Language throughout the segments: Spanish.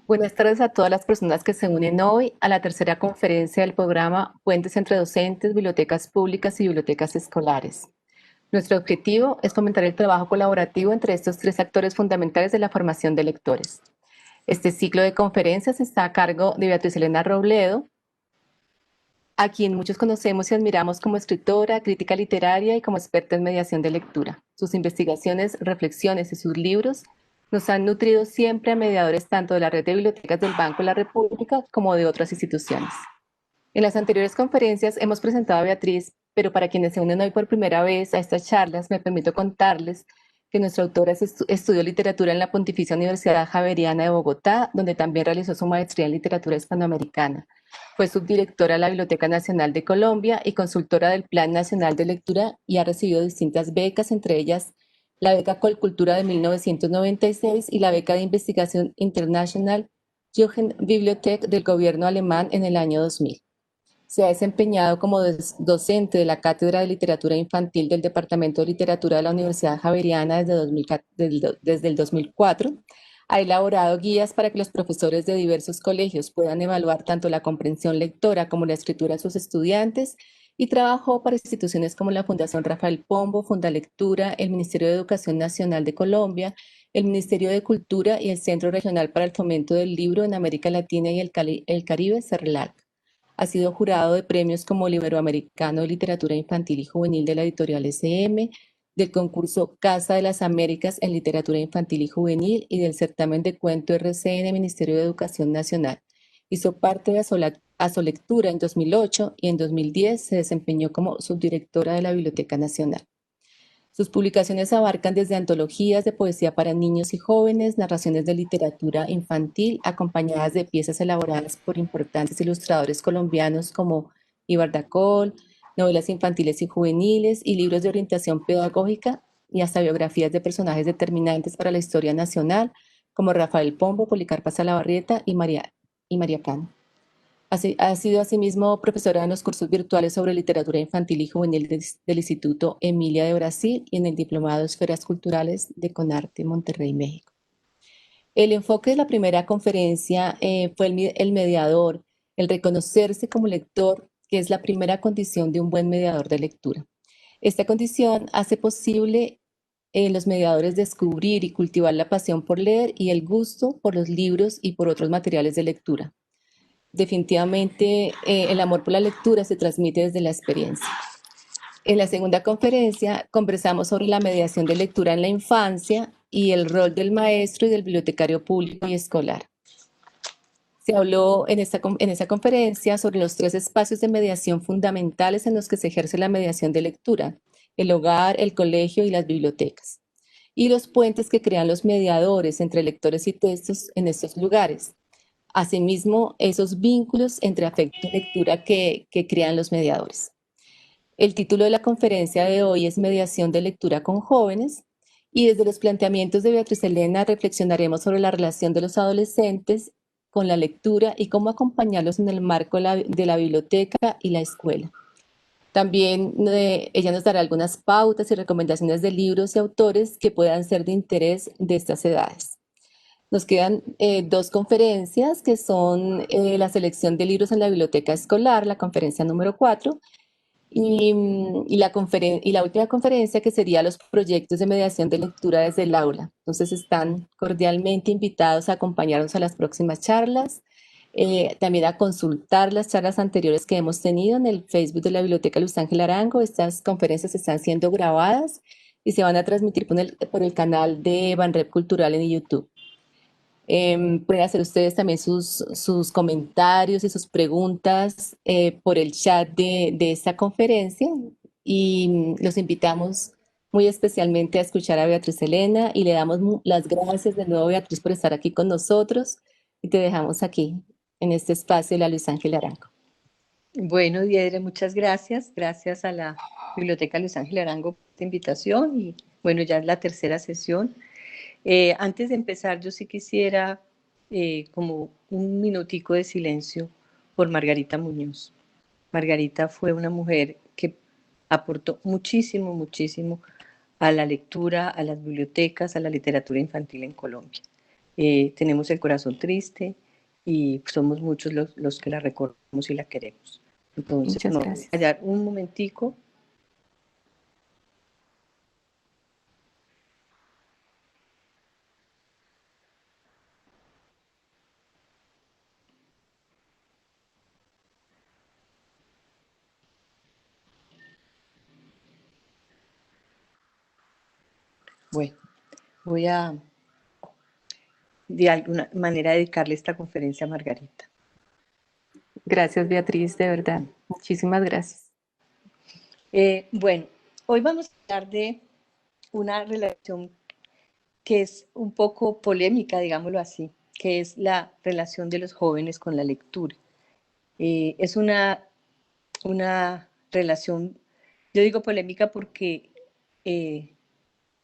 Buenas tardes a todas las personas que se unen hoy a la tercera conferencia del programa Puentes entre docentes, bibliotecas públicas y bibliotecas escolares. Nuestro objetivo es fomentar el trabajo colaborativo entre estos tres actores fundamentales de la formación de lectores. Este ciclo de conferencias está a cargo de Beatriz Elena Robledo, a quien muchos conocemos y admiramos como escritora, crítica literaria y como experta en mediación de lectura. Sus investigaciones, reflexiones y sus libros nos han nutrido siempre a mediadores tanto de la red de bibliotecas del Banco de la República como de otras instituciones. En las anteriores conferencias hemos presentado a Beatriz, pero para quienes se unen hoy por primera vez a estas charlas, me permito contarles que nuestra autora estudió literatura en la Pontificia Universidad Javeriana de Bogotá, donde también realizó su maestría en literatura hispanoamericana. Fue subdirectora de la Biblioteca Nacional de Colombia y consultora del Plan Nacional de Lectura y ha recibido distintas becas, entre ellas la beca Colcultura de 1996 y la beca de investigación International Jugendbibliothek del gobierno alemán en el año 2000. Se ha desempeñado como docente de la Cátedra de Literatura Infantil del Departamento de Literatura de la Universidad Javeriana desde el 2004. Ha elaborado guías para que los profesores de diversos colegios puedan evaluar tanto la comprensión lectora como la escritura de sus estudiantes y trabajó para instituciones como la Fundación Rafael Pombo, Fundalectura, el Ministerio de Educación Nacional de Colombia, el Ministerio de Cultura y el Centro Regional para el Fomento del Libro en América Latina y el Caribe, CERLAC. Ha sido jurado de premios como el Iberoamericano de Literatura Infantil y Juvenil de la editorial SM, del concurso Casa de las Américas en Literatura Infantil y Juvenil y del certamen de cuento RCN Ministerio de Educación Nacional. Hizo parte de Asolectura en 2008 y en 2010 se desempeñó como subdirectora de la Biblioteca Nacional. Sus publicaciones abarcan desde antologías de poesía para niños y jóvenes, narraciones de literatura infantil, acompañadas de piezas elaboradas por importantes ilustradores colombianos como Ibar Dacol, novelas infantiles y juveniles y libros de orientación pedagógica y hasta biografías de personajes determinantes para la historia nacional como Rafael Pombo, Policarpa Salabarrieta y María Cano. Ha sido asimismo profesora en los cursos virtuales sobre literatura infantil y juvenil del Instituto Emilia de Brasil y en el Diplomado de Esferas Culturales de CONARTE Monterrey, México. El enfoque de la primera conferencia fue el mediador, el reconocerse como lector, que es la primera condición de un buen mediador de lectura. Esta condición hace posible los mediadores descubrir y cultivar la pasión por leer y el gusto por los libros y por otros materiales de lectura. Definitivamente, el amor por la lectura se transmite desde la experiencia. En la segunda conferencia conversamos sobre la mediación de lectura en la infancia y el rol del maestro y del bibliotecario público y escolar. Se habló en esa conferencia sobre los tres espacios de mediación fundamentales en los que se ejerce la mediación de lectura: el hogar, el colegio y las bibliotecas, y los puentes que crean los mediadores entre lectores y textos en estos lugares. Asimismo, esos vínculos entre afecto y lectura que crean los mediadores. El título de la conferencia de hoy es Mediación de lectura con jóvenes, y desde los planteamientos de Beatriz Elena reflexionaremos sobre la relación de los adolescentes con la lectura y cómo acompañarlos en el marco de la biblioteca y la escuela. También ella nos dará algunas pautas y recomendaciones de libros y autores que puedan ser de interés de estas edades. Nos quedan dos conferencias que son la selección de libros en la biblioteca escolar, la conferencia número 4, y la última conferencia que sería los proyectos de mediación de lectura desde el aula. Entonces están cordialmente invitados a acompañarnos a las próximas charlas, también a consultar las charlas anteriores que hemos tenido en el Facebook de la Biblioteca Luis Ángel Arango. Estas conferencias están siendo grabadas y se van a transmitir por el canal de Banrep Cultural en YouTube. Pueden hacer ustedes también sus comentarios y sus preguntas por el chat de esta conferencia y los invitamos muy especialmente a escuchar a Beatriz Elena y le damos las gracias de nuevo, Beatriz, por estar aquí con nosotros y te dejamos aquí en este espacio de la Luis Ángel Arango. Bueno, Diedre, muchas gracias. Gracias a la Biblioteca Luis Ángel Arango por esta invitación y bueno, ya es la tercera sesión. Antes de empezar, yo sí quisiera como un minutico de silencio por Margarita Muñoz. Margarita fue una mujer que aportó muchísimo, muchísimo a la lectura, a las bibliotecas, a la literatura infantil en Colombia. tenemos el corazón triste y somos muchos los que la recordamos y la queremos. Entonces, Muchas vamos a gracias. callar un momentico. Bueno, voy a de alguna manera dedicarle esta conferencia a Margarita. Gracias, Beatriz, de verdad. Muchísimas gracias. Bueno, hoy vamos a hablar de una relación que es un poco polémica, digámoslo así, que es la relación de los jóvenes con la lectura. Es una relación, yo digo polémica porque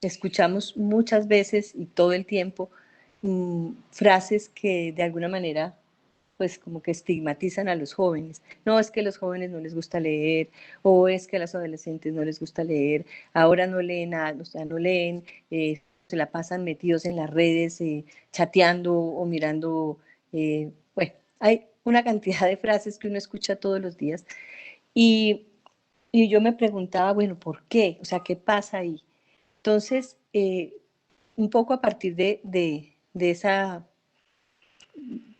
escuchamos muchas veces y todo el tiempo frases que de alguna manera pues como que estigmatizan a los jóvenes. No, es que a los jóvenes no les gusta leer, o es que a los adolescentes no les gusta leer, ahora no leen nada, o sea, no leen, se la pasan metidos en las redes, chateando o mirando, bueno, hay una cantidad de frases que uno escucha todos los días. Y, y yo me preguntaba, bueno, ¿por qué? O sea, ¿qué pasa ahí? Entonces, un poco a partir de esa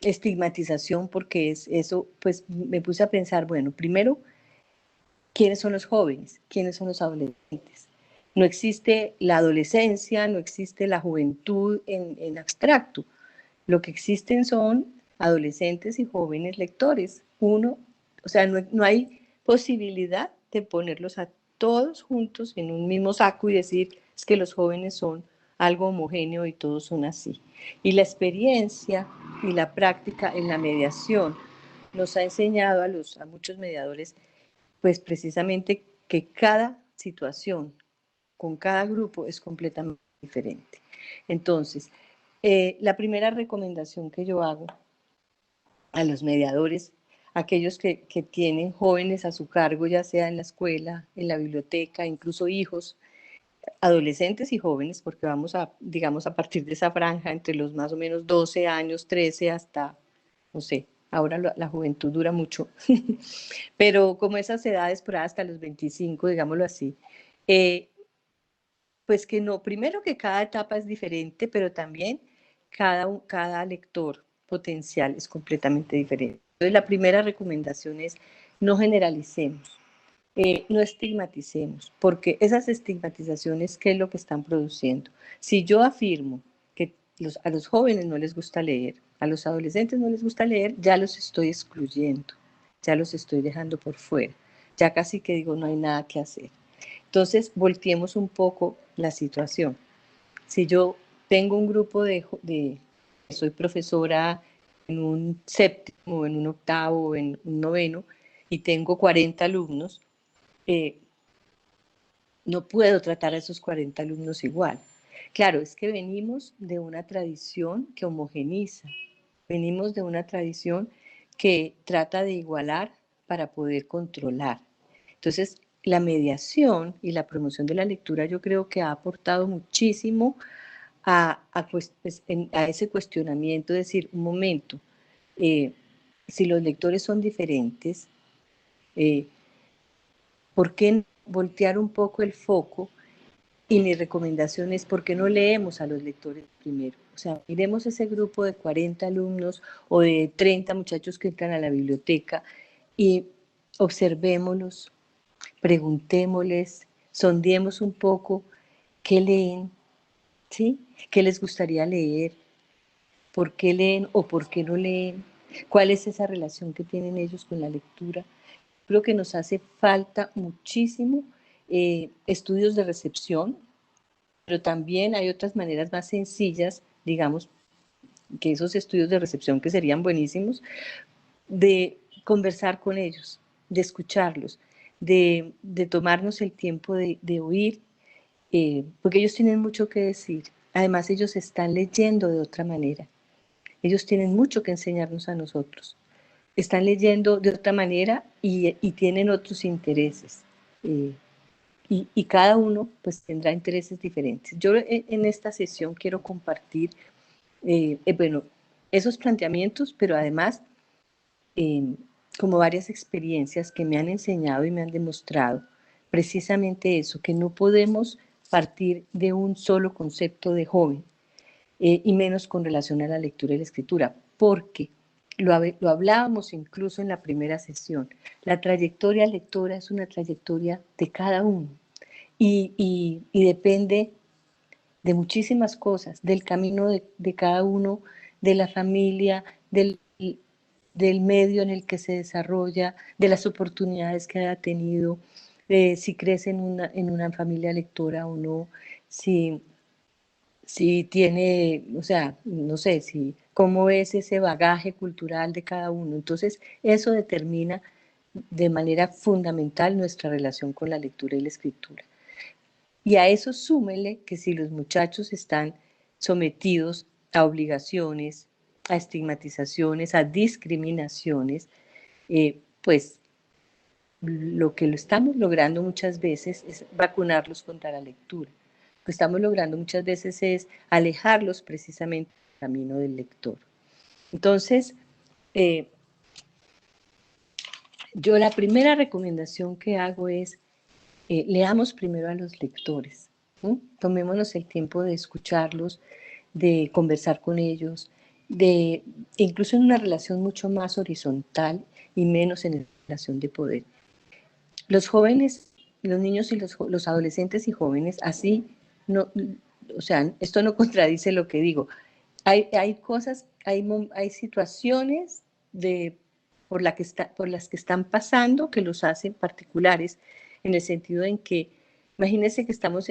estigmatización, porque es eso, pues me puse a pensar, bueno, primero, ¿quiénes son los jóvenes? ¿Quiénes son los adolescentes? No existe la adolescencia, no existe la juventud en abstracto. Lo que existen son adolescentes y jóvenes lectores. Uno, o sea, no hay posibilidad de ponerlos a todos juntos en un mismo saco y decir es que los jóvenes son algo homogéneo y todos son así. Y la experiencia y la práctica en la mediación nos ha enseñado a muchos mediadores, pues precisamente que cada situación con cada grupo es completamente diferente. Entonces, la primera recomendación que yo hago a los mediadores, aquellos que tienen jóvenes a su cargo, ya sea en la escuela, en la biblioteca, incluso hijos, adolescentes y jóvenes, porque vamos a, digamos, a partir de esa franja, entre los más o menos 12 años, 13 hasta, no sé, ahora la juventud dura mucho, pero como esas edades por ahí hasta los 25, digámoslo así, pues que no, primero que cada etapa es diferente, pero también cada lector potencial es completamente diferente. Entonces, la primera recomendación es no generalicemos, no estigmaticemos, porque esas estigmatizaciones, ¿qué es lo que están produciendo? Si yo afirmo que a los jóvenes no les gusta leer, a los adolescentes no les gusta leer, ya los estoy excluyendo, ya los estoy dejando por fuera, ya casi que digo no hay nada que hacer. Entonces, volteemos un poco la situación. Si yo tengo un grupo soy profesora en un séptimo, en un octavo, en un noveno, y tengo 40 alumnos, no puedo tratar a esos 40 alumnos igual. Claro, es que venimos de una tradición que homogeniza, venimos de una tradición que trata de igualar para poder controlar. Entonces, la mediación y la promoción de la lectura yo creo que ha aportado muchísimo pues, a ese cuestionamiento, decir, un momento, si los lectores son diferentes, eh, ¿por qué voltear un poco el foco? Y mi recomendación es, ¿por qué no leemos a los lectores primero? O sea, miremos ese grupo de 40 alumnos o de 30 muchachos que entran a la biblioteca y observémoslos, preguntémosles, sondeemos un poco qué leen, ¿sí? ¿Qué les gustaría leer? ¿Por qué leen o por qué no leen? ¿Cuál es esa relación que tienen ellos con la lectura? Creo que nos hace falta muchísimo estudios de recepción, pero también hay otras maneras más sencillas, digamos, que esos estudios de recepción que serían buenísimos, de conversar con ellos, de escucharlos, de tomarnos el tiempo de oír, porque ellos tienen mucho que decir. Además, ellos están leyendo de otra manera. Ellos tienen mucho que enseñarnos a nosotros. Están leyendo de otra manera y tienen otros intereses. Y cada uno pues tendrá intereses diferentes. Yo en esta sesión quiero compartir bueno, esos planteamientos, pero además como varias experiencias que me han enseñado y me han demostrado precisamente eso, que no podemos partir de un solo concepto de joven, y menos con relación a la lectura y la escritura, porque lo hablábamos incluso en la primera sesión, la trayectoria lectora es una trayectoria de cada uno y depende de muchísimas cosas, del camino de cada uno, de la familia, del medio en el que se desarrolla, de las oportunidades que haya tenido, si crece en una familia lectora o no, si tiene, o sea, no sé, si cómo es ese bagaje cultural de cada uno. Entonces, eso determina de manera fundamental nuestra relación con la lectura y la escritura. Y a eso súmele que si los muchachos están sometidos a obligaciones, a estigmatizaciones, a discriminaciones, pues lo que lo estamos logrando muchas veces es vacunarlos contra la lectura. Lo que estamos logrando muchas veces es alejarlos precisamente del camino del lector. Entonces, yo la primera recomendación que hago es leamos primero a los lectores. Tomémonos el tiempo de escucharlos, de conversar con ellos, de incluso en una relación mucho más horizontal y menos en relación de poder. Los jóvenes, los niños y los adolescentes y jóvenes, así, no, o sea, esto no contradice lo que digo. Hay cosas, hay situaciones por las que están pasando que los hacen particulares, en el sentido en que, imagínense que estamos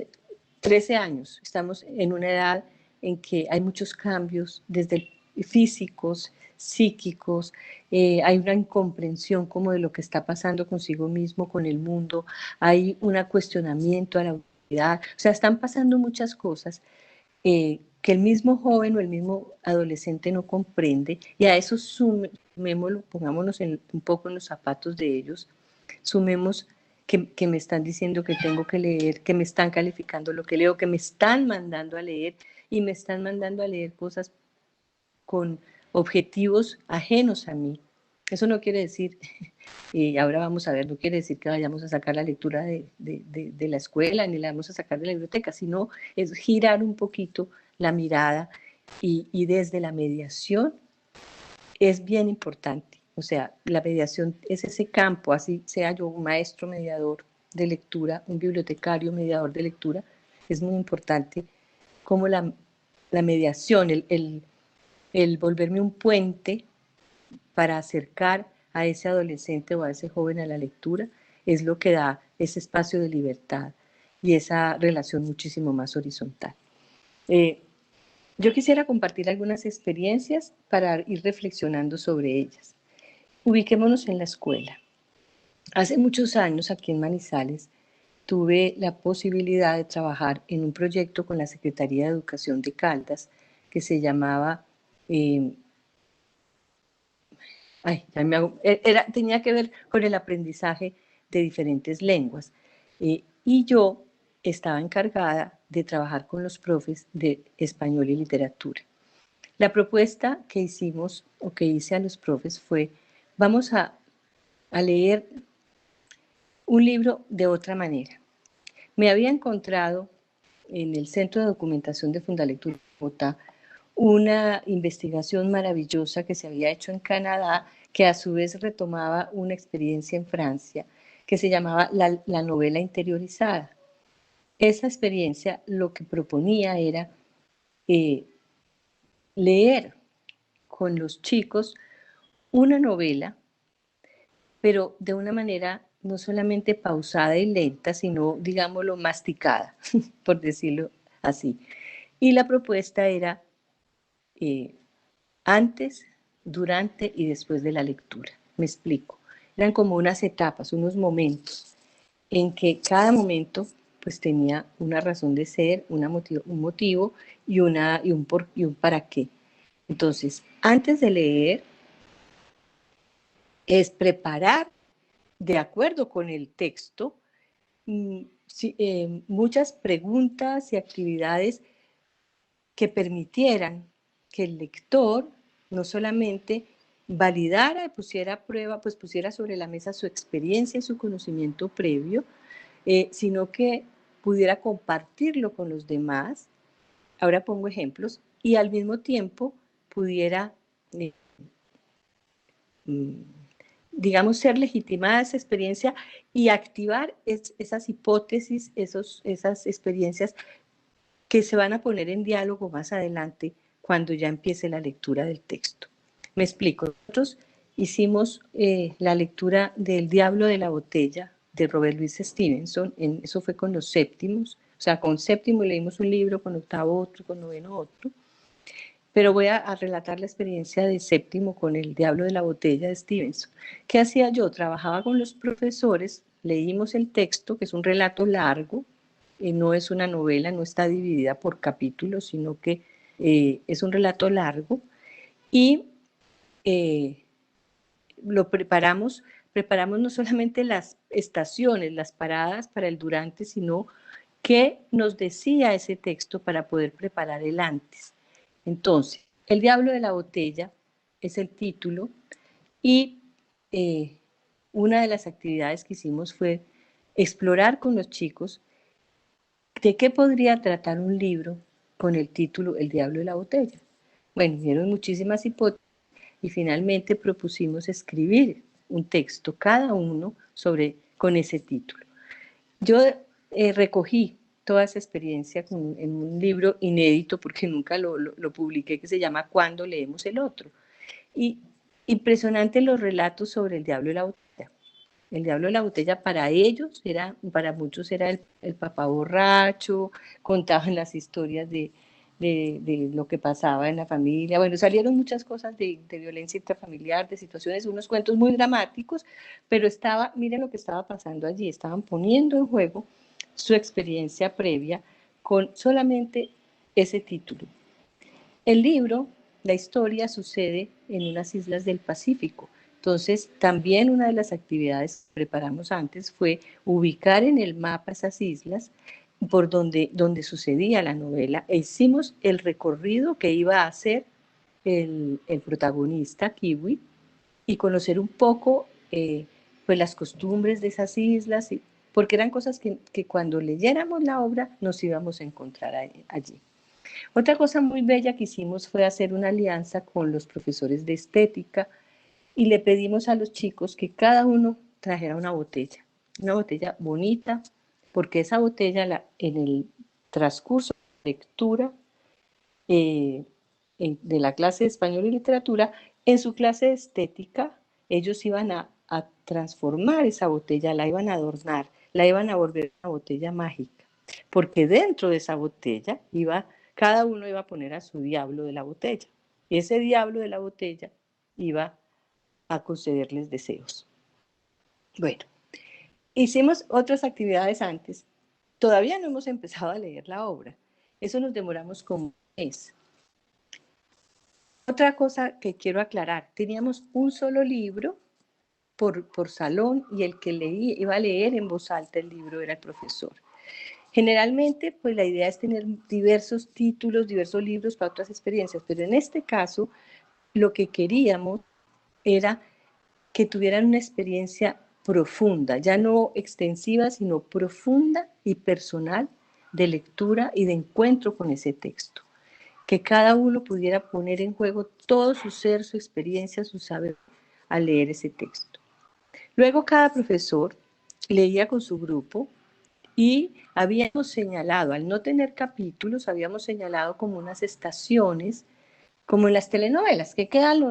13 años, estamos en una edad en que hay muchos cambios, desde físicos, psíquicos, hay una incomprensión como de lo que está pasando consigo mismo, con el mundo, hay un cuestionamiento a la autoridad, o sea, están pasando muchas cosas que el mismo joven o el mismo adolescente no comprende, y a eso sumémoslo, pongámonos un poco en los zapatos de ellos, sumemos que me están diciendo que tengo que leer, que me están calificando lo que leo, que me están mandando a leer, y me están mandando a leer cosas con objetivos ajenos a mí. Eso no quiere decir, y ahora vamos a ver, no quiere decir que vayamos a sacar la lectura de la escuela ni la vamos a sacar de la biblioteca, sino es girar un poquito la mirada y desde la mediación es bien importante. O sea, la mediación es ese campo, así sea yo un maestro mediador de lectura, un bibliotecario mediador de lectura, es muy importante como la mediación, el volverme un puente para acercar a ese adolescente o a ese joven a la lectura, es lo que da ese espacio de libertad y esa relación muchísimo más horizontal. Yo quisiera compartir algunas experiencias para ir reflexionando sobre ellas. Ubiquémonos en la escuela. Hace muchos años aquí en Manizales tuve la posibilidad de trabajar en un proyecto con la Secretaría de Educación de Caldas que se llamaba tenía que ver con el aprendizaje de diferentes lenguas. Y yo estaba encargada de trabajar con los profes de español y literatura. La propuesta que hicimos o que hice a los profes fue, vamos a leer un libro de otra manera. Me había encontrado en el Centro de Documentación de Fundalectura de Bogotá una investigación maravillosa que se había hecho en Canadá, que a su vez retomaba una experiencia en Francia, que se llamaba la novela interiorizada. Esa experiencia lo que proponía era leer con los chicos una novela, pero de una manera no solamente pausada y lenta, sino, digámoslo, masticada, por decirlo así. Y la propuesta era antes, durante y después de la lectura. Me explico. Eran como unas etapas, unos momentos, en que cada momento pues tenía una razón de ser, un motivo y un para qué. Entonces, antes de leer, es preparar, de acuerdo con el texto, muchas preguntas y actividades que permitieran que el lector no solamente validara, pusiera a prueba, pues pusiera sobre la mesa su experiencia y su conocimiento previo, sino que pudiera compartirlo con los demás. Ahora pongo ejemplos, y al mismo tiempo pudiera, digamos, ser legitimada esa experiencia y activar esas hipótesis, esas experiencias que se van a poner en diálogo más adelante cuando ya empiece la lectura del texto. Me explico. Nosotros hicimos la lectura del Diablo de la Botella de Robert Louis Stevenson, eso fue con los séptimos, o sea, con séptimo leímos un libro, con octavo otro, con noveno otro, pero voy a relatar la experiencia de séptimo con el Diablo de la Botella de Stevenson. ¿Qué hacía yo? Trabajaba con los profesores, leímos el texto, que es un relato largo, no es una novela, no está dividida por capítulos, sino que es un relato largo, y lo preparamos no solamente las estaciones, las paradas para el durante, sino qué nos decía ese texto para poder preparar el antes. Entonces, El Diablo de la Botella es el título, y una de las actividades que hicimos fue explorar con los chicos de qué podría tratar un libro con el título El Diablo de la Botella. Bueno, dieron muchísimas hipótesis y finalmente propusimos escribir un texto cada uno con ese título. Yo recogí toda esa experiencia en un libro inédito, porque nunca lo publiqué, que se llama Cuando leemos el otro. Y impresionante los relatos sobre el Diablo de la Botella. El Diablo de la Botella para ellos, para muchos era el papá borracho, contaban las historias de lo que pasaba en la familia. Bueno, salieron muchas cosas de violencia intrafamiliar, de situaciones, unos cuentos muy dramáticos, pero miren lo que estaba pasando allí, estaban poniendo en juego su experiencia previa con solamente ese título. El libro, la historia sucede en unas islas del Pacífico. Entonces, también una de las actividades que preparamos antes fue ubicar en el mapa esas islas por donde sucedía la novela, e hicimos el recorrido que iba a hacer el protagonista, Kiwi, y conocer un poco pues las costumbres de esas islas, porque eran cosas que cuando leyéramos la obra nos íbamos a encontrar allí. Otra cosa muy bella que hicimos fue hacer una alianza con los profesores de estética, y le pedimos a los chicos que cada uno trajera una botella bonita, porque esa botella en el transcurso de lectura de la clase de español y literatura, en su clase de estética, ellos iban a transformar esa botella, la iban a adornar, la iban a volver una botella mágica, porque dentro de esa botella cada uno iba a poner a su diablo de la botella, y ese diablo de la botella iba a concederles deseos. Bueno, hicimos otras actividades antes. Todavía no hemos empezado a leer la obra. Eso nos demoramos como un mes. Otra cosa que quiero aclarar, teníamos un solo libro por salón, y el que iba a leer en voz alta el libro era el profesor. Generalmente, pues la idea es tener diversos títulos, diversos libros para otras experiencias, pero en este caso, lo que queríamos era que tuvieran una experiencia profunda, ya no extensiva, sino profunda y personal, de lectura y de encuentro con ese texto. Que cada uno pudiera poner en juego todo su ser, su experiencia, su saber al leer ese texto. Luego cada profesor leía con su grupo, y habíamos señalado, al no tener capítulos, habíamos señalado como unas estaciones, como en las telenovelas, que quedan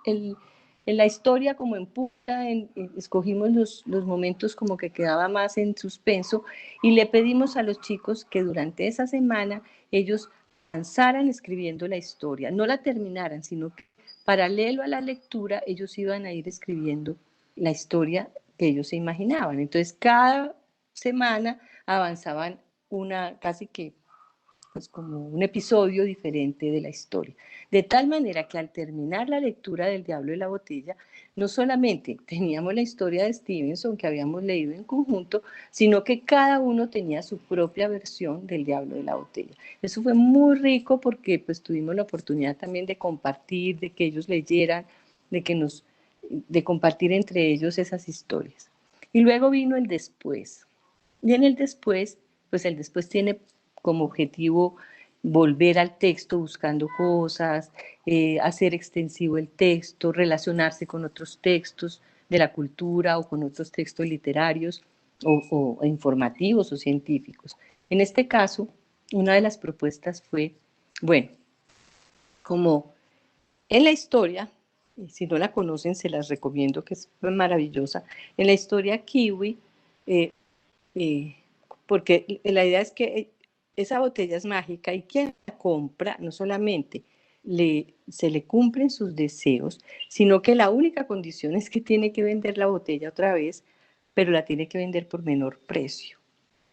en la historia como en punta, escogimos los momentos como que quedaba más en suspenso, y le pedimos a los chicos que durante esa semana ellos avanzaran escribiendo la historia, no la terminaran, sino que paralelo a la lectura ellos iban a ir escribiendo la historia que ellos se imaginaban. Entonces cada semana avanzaban casi que pues como un episodio diferente de la historia. De tal manera que al terminar la lectura del Diablo de la Botella, no solamente teníamos la historia de Stevenson que habíamos leído en conjunto, sino que cada uno tenía su propia versión del Diablo de la Botella. Eso fue muy rico porque pues tuvimos la oportunidad también de compartir, de que ellos leyeran, de compartir entre ellos esas historias. Y luego vino el después. Y en el después, pues el después tiene como objetivo volver al texto buscando cosas, hacer extensivo el texto, relacionarse con otros textos de la cultura o con otros textos literarios o informativos o científicos. En este caso, una de las propuestas fue, bueno, como en la historia, si no la conocen, se las recomiendo, que es maravillosa, en la historia kiwi, eh, porque la idea es que esa botella es mágica y quien la compra no solamente se le cumplen sus deseos, sino que la única condición es que tiene que vender la botella otra vez, pero la tiene que vender por menor precio.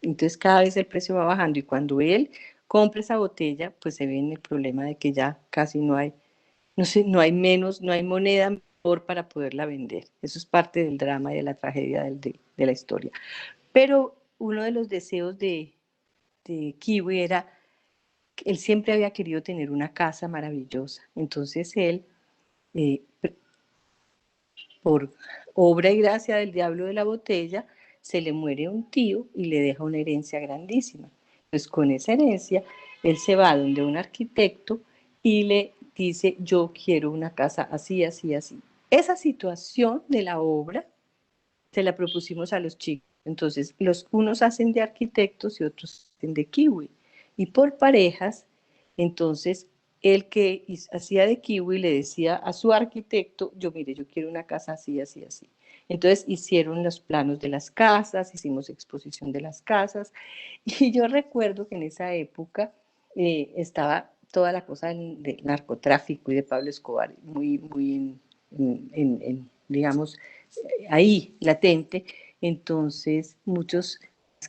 Entonces cada vez el precio va bajando y cuando él compra esa botella, pues se ve en el problema de que ya casi no hay, no sé, no hay moneda mejor para poderla vender. Eso es parte del drama y de la tragedia de la historia. Pero uno de los deseos de Kiwi era, él siempre había querido tener una casa maravillosa. Entonces él, eh, por obra y gracia del diablo de la botella, se le muere un tío y le deja una herencia grandísima. Pues con esa herencia, él se va donde un arquitecto y le dice, yo quiero una casa así, así, así. Esa situación de la obra se la propusimos a los chicos. Entonces, los unos hacen de arquitectos y otros hacen de kiwi. Y por parejas, entonces, el que hacía de kiwi le decía a su arquitecto, yo mire, yo quiero una casa así, así, así. Entonces hicieron los planos de las casas, hicimos exposición de las casas. Y yo recuerdo que en esa época estaba toda la cosa del narcotráfico y de Pablo Escobar muy, muy digamos, ahí latente. Entonces, muchas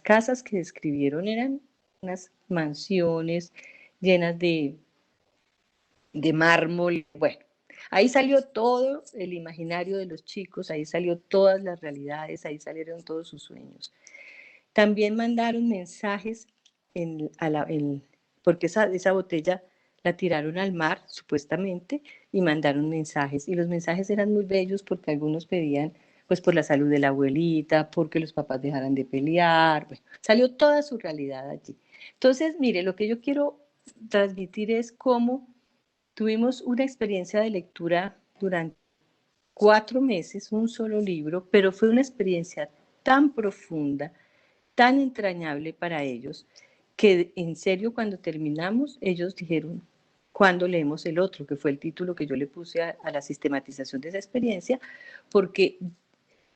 casas que describieron eran unas mansiones llenas de mármol. Bueno, ahí salió todo el imaginario de los chicos, ahí salió todas las realidades, ahí salieron todos sus sueños. También mandaron mensajes porque esa botella la tiraron al mar, supuestamente, y mandaron mensajes. Y los mensajes eran muy bellos porque algunos pedían, pues, por la salud de la abuelita, porque los papás dejaran de pelear. Bueno, salió toda su realidad allí. Entonces, mire, lo que yo quiero transmitir es cómo tuvimos una experiencia de lectura durante 4 meses, un solo libro, pero fue una experiencia tan profunda, tan entrañable para ellos, que en serio cuando terminamos, ellos dijeron, ¿cuándo leemos el otro? Que fue el título que yo le puse a la sistematización de esa experiencia, porque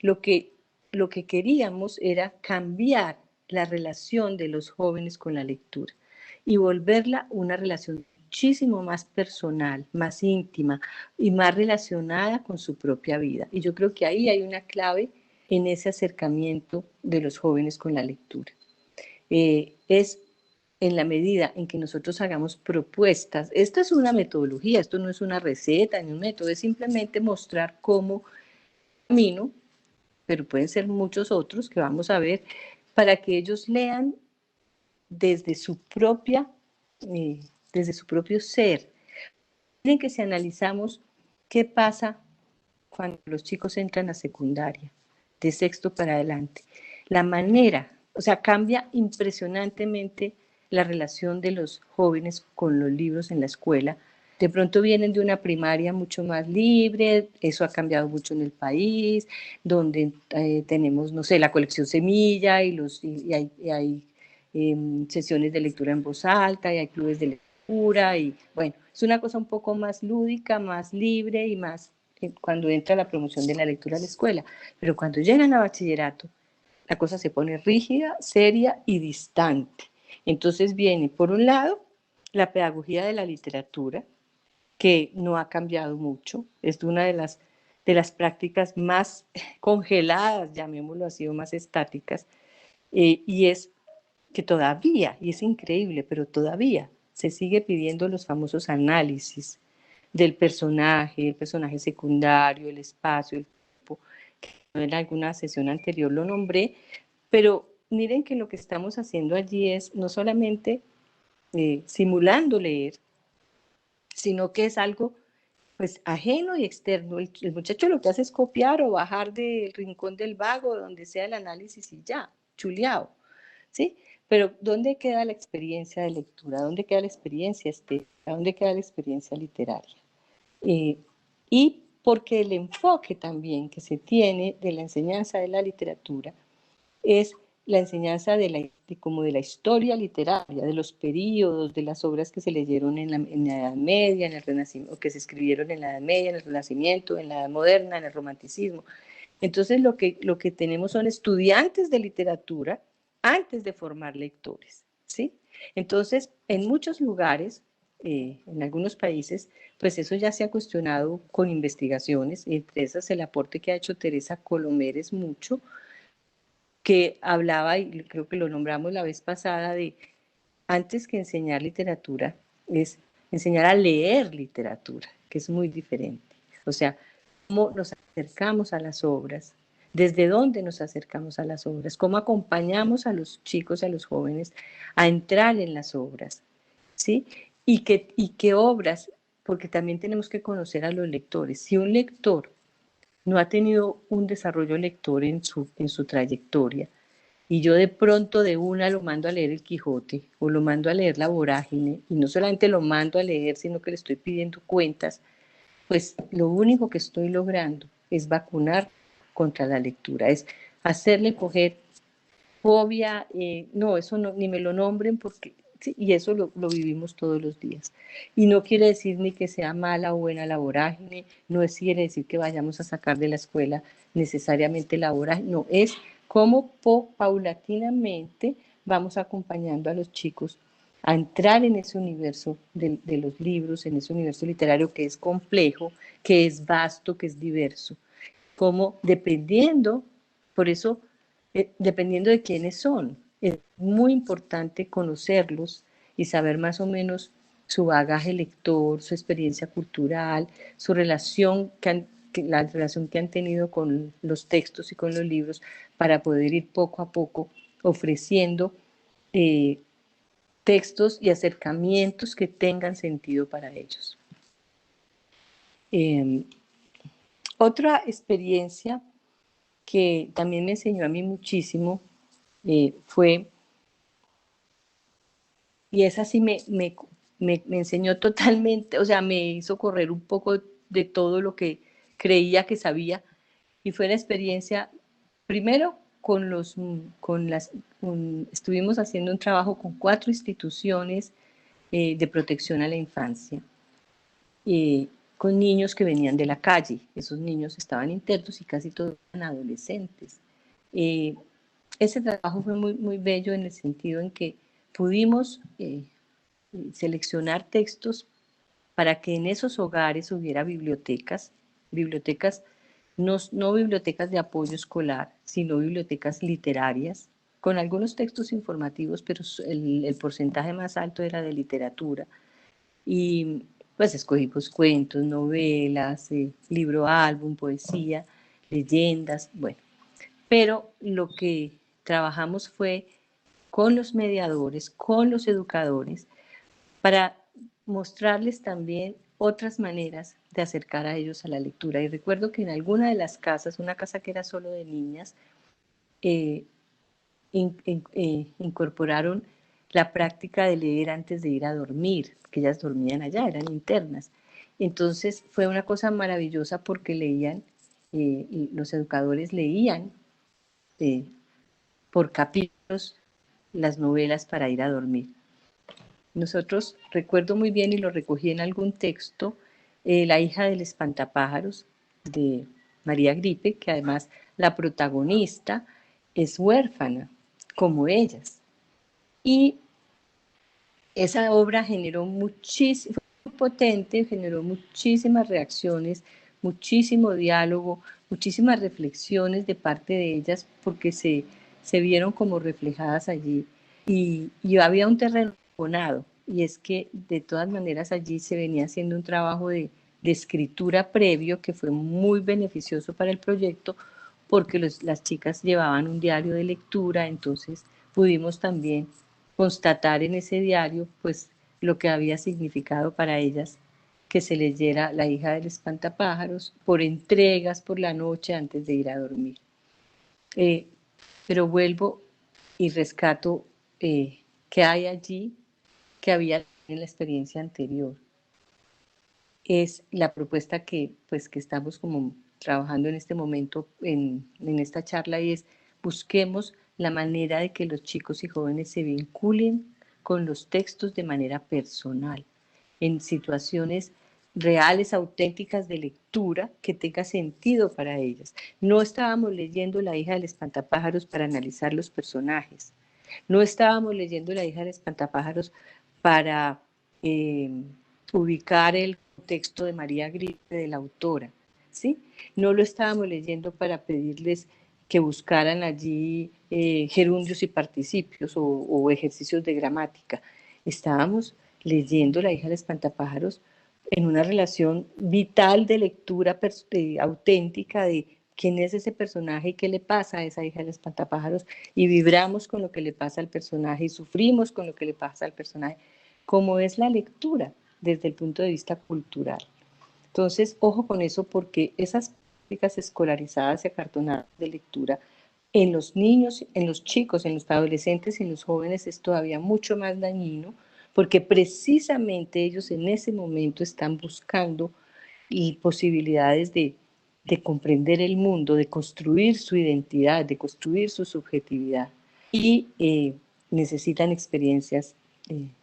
lo que, lo que queríamos era cambiar la relación de los jóvenes con la lectura y volverla una relación muchísimo más personal, más íntima y más relacionada con su propia vida. Y yo creo que ahí hay una clave en ese acercamiento de los jóvenes con la lectura. Es en la medida en que nosotros hagamos propuestas. Esto es una metodología, esto no es una receta ni un método, es simplemente mostrar cómo camino, pero pueden ser muchos otros que vamos a ver, para que ellos lean desde su desde su propio ser. Miren que si analizamos qué pasa cuando los chicos entran a secundaria, de sexto para adelante, la manera, o sea, cambia impresionantemente la relación de los jóvenes con los libros en la escuela. De pronto vienen de una primaria mucho más libre, eso ha cambiado mucho en el país, donde tenemos, no sé, la colección Semilla y hay sesiones de lectura en voz alta y hay clubes de lectura y bueno, es una cosa un poco más lúdica, más libre y más cuando entra la promoción de la lectura a la escuela. Pero cuando llegan a bachillerato, la cosa se pone rígida, seria y distante. Entonces viene, por un lado, la pedagogía de la literatura, que no ha cambiado mucho, es una de las prácticas más congeladas, llamémoslo así, o más estáticas, y es que todavía, y es increíble, pero todavía se sigue pidiendo los famosos análisis del personaje, el personaje secundario, el espacio, el tiempo, que en alguna sesión anterior lo nombré, pero miren que lo que estamos haciendo allí es no solamente simulando leer, sino que es algo pues ajeno y externo. El muchacho lo que hace es copiar o bajar del rincón del vago, donde sea el análisis y ya, chuleado, ¿sí? Pero ¿dónde queda la experiencia de lectura? ¿Dónde queda la experiencia estética? ¿Dónde queda la experiencia literaria? Y porque el enfoque también que se tiene de la enseñanza de la literatura es la enseñanza como de la historia literaria, de los períodos, de las obras que se leyeron en la Edad Media, en el Renacimiento, o que se escribieron en la Edad Media, en el Renacimiento, en la Edad Moderna, en el Romanticismo. Entonces lo que tenemos son estudiantes de literatura antes de formar lectores, ¿sí? Entonces, en muchos lugares, en algunos países, pues eso ya se ha cuestionado con investigaciones, y entre esas el aporte que ha hecho Teresa Colomer es mucho, que hablaba, y creo que lo nombramos la vez pasada, de antes que enseñar literatura, es enseñar a leer literatura, que es muy diferente. O sea, cómo nos acercamos a las obras, desde dónde nos acercamos a las obras, cómo acompañamos a los chicos y a los jóvenes a entrar en las obras, ¿sí? Y qué obras, porque también tenemos que conocer a los lectores. Si un lector no ha tenido un desarrollo lector en su trayectoria, y yo de pronto de una lo mando a leer el Quijote o lo mando a leer la Vorágine, y no solamente lo mando a leer, sino que le estoy pidiendo cuentas, pues lo único que estoy logrando es vacunar contra la lectura, es hacerle coger fobia, no, eso no, ni me lo nombren porque, sí, y eso lo vivimos todos los días. Y no quiere decir ni que sea mala o buena la vorágine, no quiere decir que vayamos a sacar de la escuela necesariamente la vorágine, no, es cómo paulatinamente vamos acompañando a los chicos a entrar en ese universo de los libros, en ese universo literario que es complejo, que es vasto, que es diverso. Como dependiendo, por eso, dependiendo de quiénes son, es muy importante conocerlos y saber más o menos su bagaje lector, su experiencia cultural, su relación la relación que han tenido con los textos y con los libros, para poder ir poco a poco ofreciendo textos y acercamientos que tengan sentido para ellos. Otra experiencia que también me enseñó a mí muchísimo fue, y esa sí me enseñó totalmente, o sea, me hizo correr un poco de todo lo que creía que sabía, y fue la experiencia, primero estuvimos haciendo un trabajo con 4 instituciones de protección a la infancia, con niños que venían de la calle. Esos niños estaban internos y casi todos eran adolescentes. Ese trabajo fue muy, muy bello en el sentido en que pudimos seleccionar textos para que en esos hogares hubiera bibliotecas, no bibliotecas de apoyo escolar, sino bibliotecas literarias, con algunos textos informativos, pero el porcentaje más alto era de literatura. Y pues escogimos cuentos, novelas, libro álbum, poesía, leyendas, bueno. Pero lo que trabajamos fue con los mediadores, con los educadores, para mostrarles también otras maneras de acercar a ellos a la lectura. Y recuerdo que en alguna de las casas, una casa que era solo de niñas, incorporaron la práctica de leer antes de ir a dormir, que ellas dormían allá, eran internas. Entonces fue una cosa maravillosa porque leían, y los educadores leían por capítulos las novelas para ir a dormir. Nosotros, recuerdo muy bien y lo recogí en algún texto, La hija del espantapájaros de María Gripe, que además la protagonista es huérfana, como ellas. Y esa obra generó muchísimo, fue muy potente, generó muchísimas reacciones, muchísimo diálogo, muchísimas reflexiones de parte de ellas, porque se vieron como reflejadas allí. y había un terreno abonado, y es que de todas maneras allí se venía haciendo un trabajo de escritura previo que fue muy beneficioso para el proyecto, porque las chicas llevaban un diario de lectura, entonces pudimos también constatar en ese diario pues lo que había significado para ellas que se leyera La hija del espantapájaros por entregas por la noche antes de ir a dormir. Pero vuelvo y rescato que hay allí que había en la experiencia anterior. Es la propuesta que, pues, que estamos como trabajando en este momento en esta charla, y es busquemos la manera de que los chicos y jóvenes se vinculen con los textos de manera personal, en situaciones reales, auténticas de lectura que tenga sentido para ellas. No estábamos leyendo La hija del espantapájaros para analizar los personajes, no estábamos leyendo La hija del espantapájaros para ubicar el texto de María Gripe, de la autora, ¿sí? No lo estábamos leyendo para pedirles que buscaran allí gerundios y participios o ejercicios de gramática. Estábamos leyendo La hija del espantapájaros en una relación vital de lectura auténtica de quién es ese personaje y qué le pasa a esa hija del espantapájaros, y vibramos con lo que le pasa al personaje y sufrimos con lo que le pasa al personaje, como es la lectura desde el punto de vista cultural. Entonces, ojo con eso, porque esas prácticas escolarizadas y acartonadas de lectura en los niños, en los chicos, en los adolescentes y en los jóvenes es todavía mucho más dañino, porque precisamente ellos en ese momento están buscando posibilidades de comprender el mundo, de construir su identidad, de construir su subjetividad, y necesitan experiencias,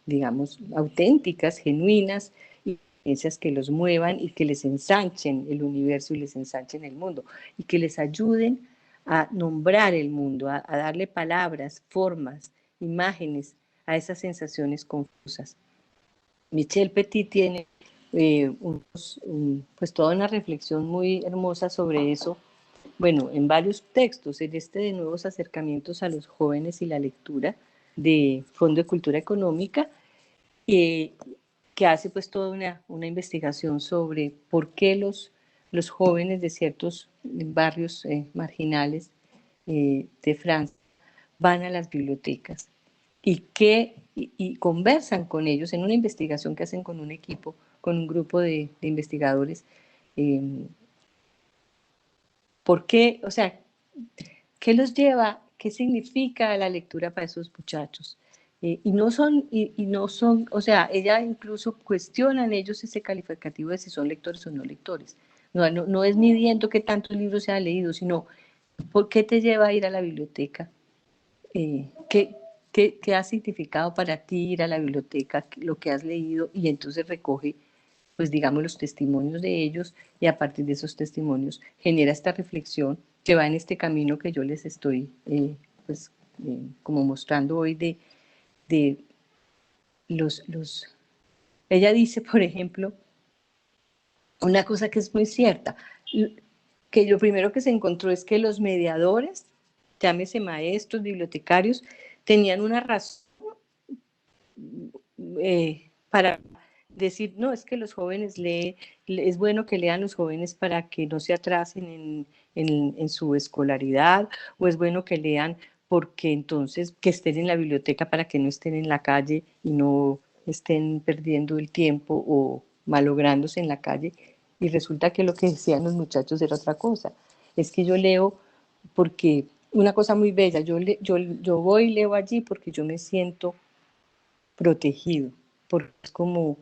digamos, auténticas, genuinas, y experiencias que los muevan y que les ensanchen el universo y les ensanchen el mundo, y que les ayuden a nombrar el mundo, a darle palabras, formas, imágenes a esas sensaciones confusas. Michel Petit tiene pues toda una reflexión muy hermosa sobre eso, bueno, en varios textos, en este de Nuevos acercamientos a los jóvenes y la lectura, de Fondo de Cultura Económica, que hace pues toda una investigación sobre por qué los jóvenes de ciertos barrios marginales de Francia van a las bibliotecas y conversan con ellos en una investigación que hacen con un equipo, con un grupo de investigadores. ¿Por qué? O sea, ¿qué los lleva? ¿Qué significa la lectura para esos muchachos? Y no son, o sea, ella incluso cuestionan ellos ese calificativo de si son lectores o no lectores. No es midiendo qué tantos libros se han leído, sino ¿por qué te lleva a ir a la biblioteca? ¿Qué ha significado para ti ir a la biblioteca, lo que has leído? Y entonces recoge, pues digamos, los testimonios de ellos, y a partir de esos testimonios genera esta reflexión que va en este camino que yo les estoy pues, como mostrando hoy de los... Ella dice, por ejemplo, una cosa que es muy cierta, que lo primero que se encontró es que los mediadores, llámese maestros, bibliotecarios, tenían una razón para decir, no, es que los jóvenes es bueno que lean los jóvenes para que no se atrasen en su escolaridad, o es bueno que lean porque entonces que estén en la biblioteca para que no estén en la calle y no estén perdiendo el tiempo o malográndose en la calle. Y resulta que lo que decían los muchachos era otra cosa. Es que yo leo porque, una cosa muy bella, yo voy y leo allí porque yo me siento protegido, porque es como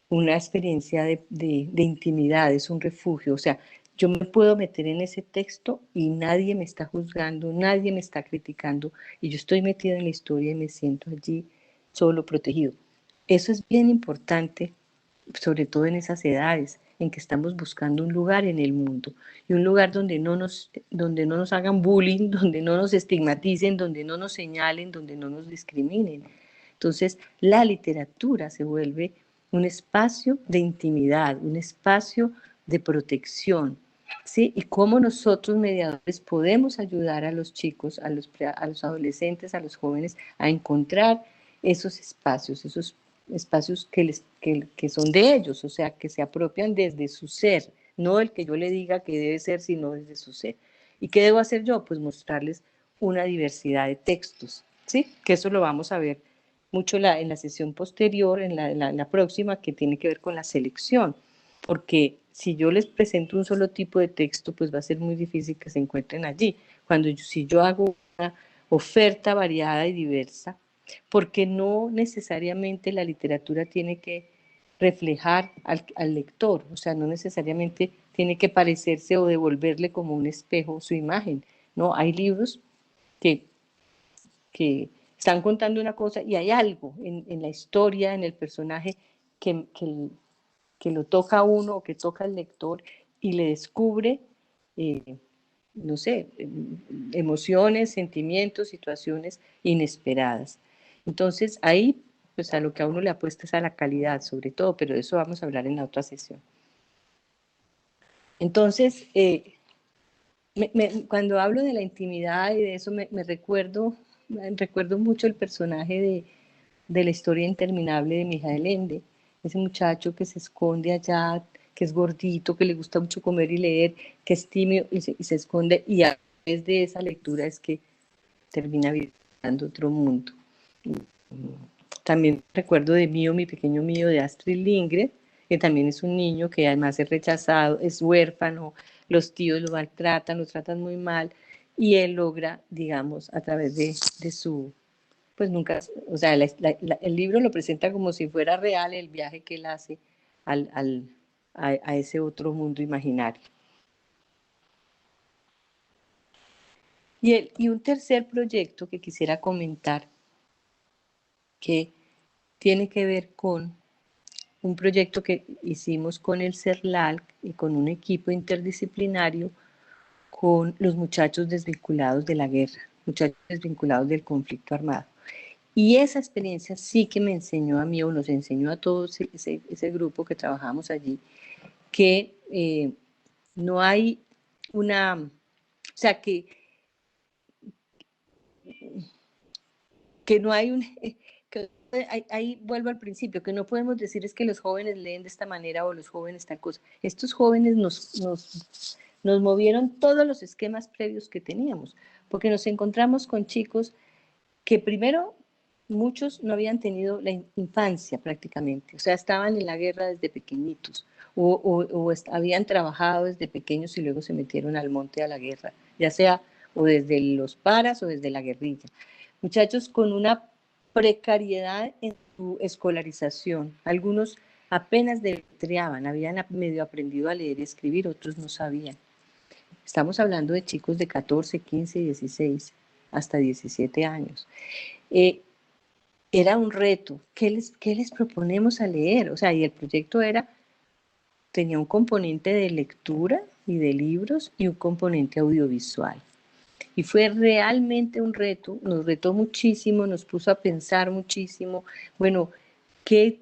una experiencia de intimidad, es un refugio. O sea, yo me puedo meter en ese texto y nadie me está juzgando, nadie me está criticando, y yo estoy metido en la historia y me siento allí solo, protegido. Eso es bien importante, sobre todo en esas edades en que estamos buscando un lugar en el mundo, y un lugar donde donde no nos hagan bullying, donde no nos estigmaticen, donde no nos señalen, donde no nos discriminen. Entonces, la literatura se vuelve un espacio de intimidad, un espacio de protección, ¿sí? Y cómo nosotros mediadores podemos ayudar a los chicos, a los adolescentes, a los jóvenes a encontrar esos espacios que son de ellos, o sea, que se apropian desde su ser, no el que yo le diga que debe ser, sino desde su ser. ¿Y qué debo hacer yo? Pues mostrarles una diversidad de textos, ¿sí? Que eso lo vamos a ver mucho en la sesión posterior, en la próxima, que tiene que ver con la selección, porque si yo les presento un solo tipo de texto, pues va a ser muy difícil que se encuentren allí. Si yo hago una oferta variada y diversa, porque no necesariamente la literatura tiene que reflejar al lector, o sea, no necesariamente tiene que parecerse o devolverle como un espejo su imagen, no, hay libros que, que están contando una cosa y hay algo en la historia, en el personaje, que lo toca a uno o que toca al lector y le descubre, no sé, emociones, sentimientos, situaciones inesperadas. Entonces ahí, pues a lo que a uno le apuesta es a la calidad sobre todo, pero de eso vamos a hablar en la otra sesión. Entonces, cuando hablo de la intimidad y de eso, recuerdo mucho el personaje de la historia interminable de Mijael Ende, ese muchacho que se esconde allá, que es gordito, que le gusta mucho comer y leer, que es tímido y se esconde, y a través de esa lectura es que termina visitando otro mundo. También recuerdo de Mío, mi pequeño Mío, de Astrid Lindgren, que también es un niño que además es rechazado, es huérfano, los tíos lo maltratan, lo tratan muy mal, y él logra, digamos, a través de su, pues nunca, o sea, el libro lo presenta como si fuera real el viaje que él hace a ese otro mundo imaginario. Y un tercer proyecto que quisiera comentar, que tiene que ver con un proyecto que hicimos con el CERLAL y con un equipo interdisciplinario con los muchachos desvinculados de la guerra, muchachos desvinculados del conflicto armado. Y esa experiencia sí que me enseñó a mí, o nos enseñó a todos ese grupo que trabajamos allí, que no hay o sea, que no hay un, que ahí vuelvo al principio, que no podemos decir es que los jóvenes leen de esta manera o los jóvenes tal cosa. Estos jóvenes nos movieron todos los esquemas previos que teníamos, porque nos encontramos con chicos que primero muchos no habían tenido la infancia prácticamente, o sea, estaban en la guerra desde pequeñitos, o habían trabajado desde pequeños y luego se metieron al monte a la guerra, ya sea o desde los paras o desde la guerrilla. Muchachos con una precariedad en su escolarización, algunos apenas deletreaban, habían medio aprendido a leer y escribir, otros no sabían. Estamos hablando de chicos de 14, 15, 16, hasta 17 años. Era un reto. ¿Qué les proponemos a leer? O sea, y el proyecto tenía un componente de lectura y de libros y un componente audiovisual. Y fue realmente un reto, nos retó muchísimo, nos puso a pensar muchísimo, bueno, ¿qué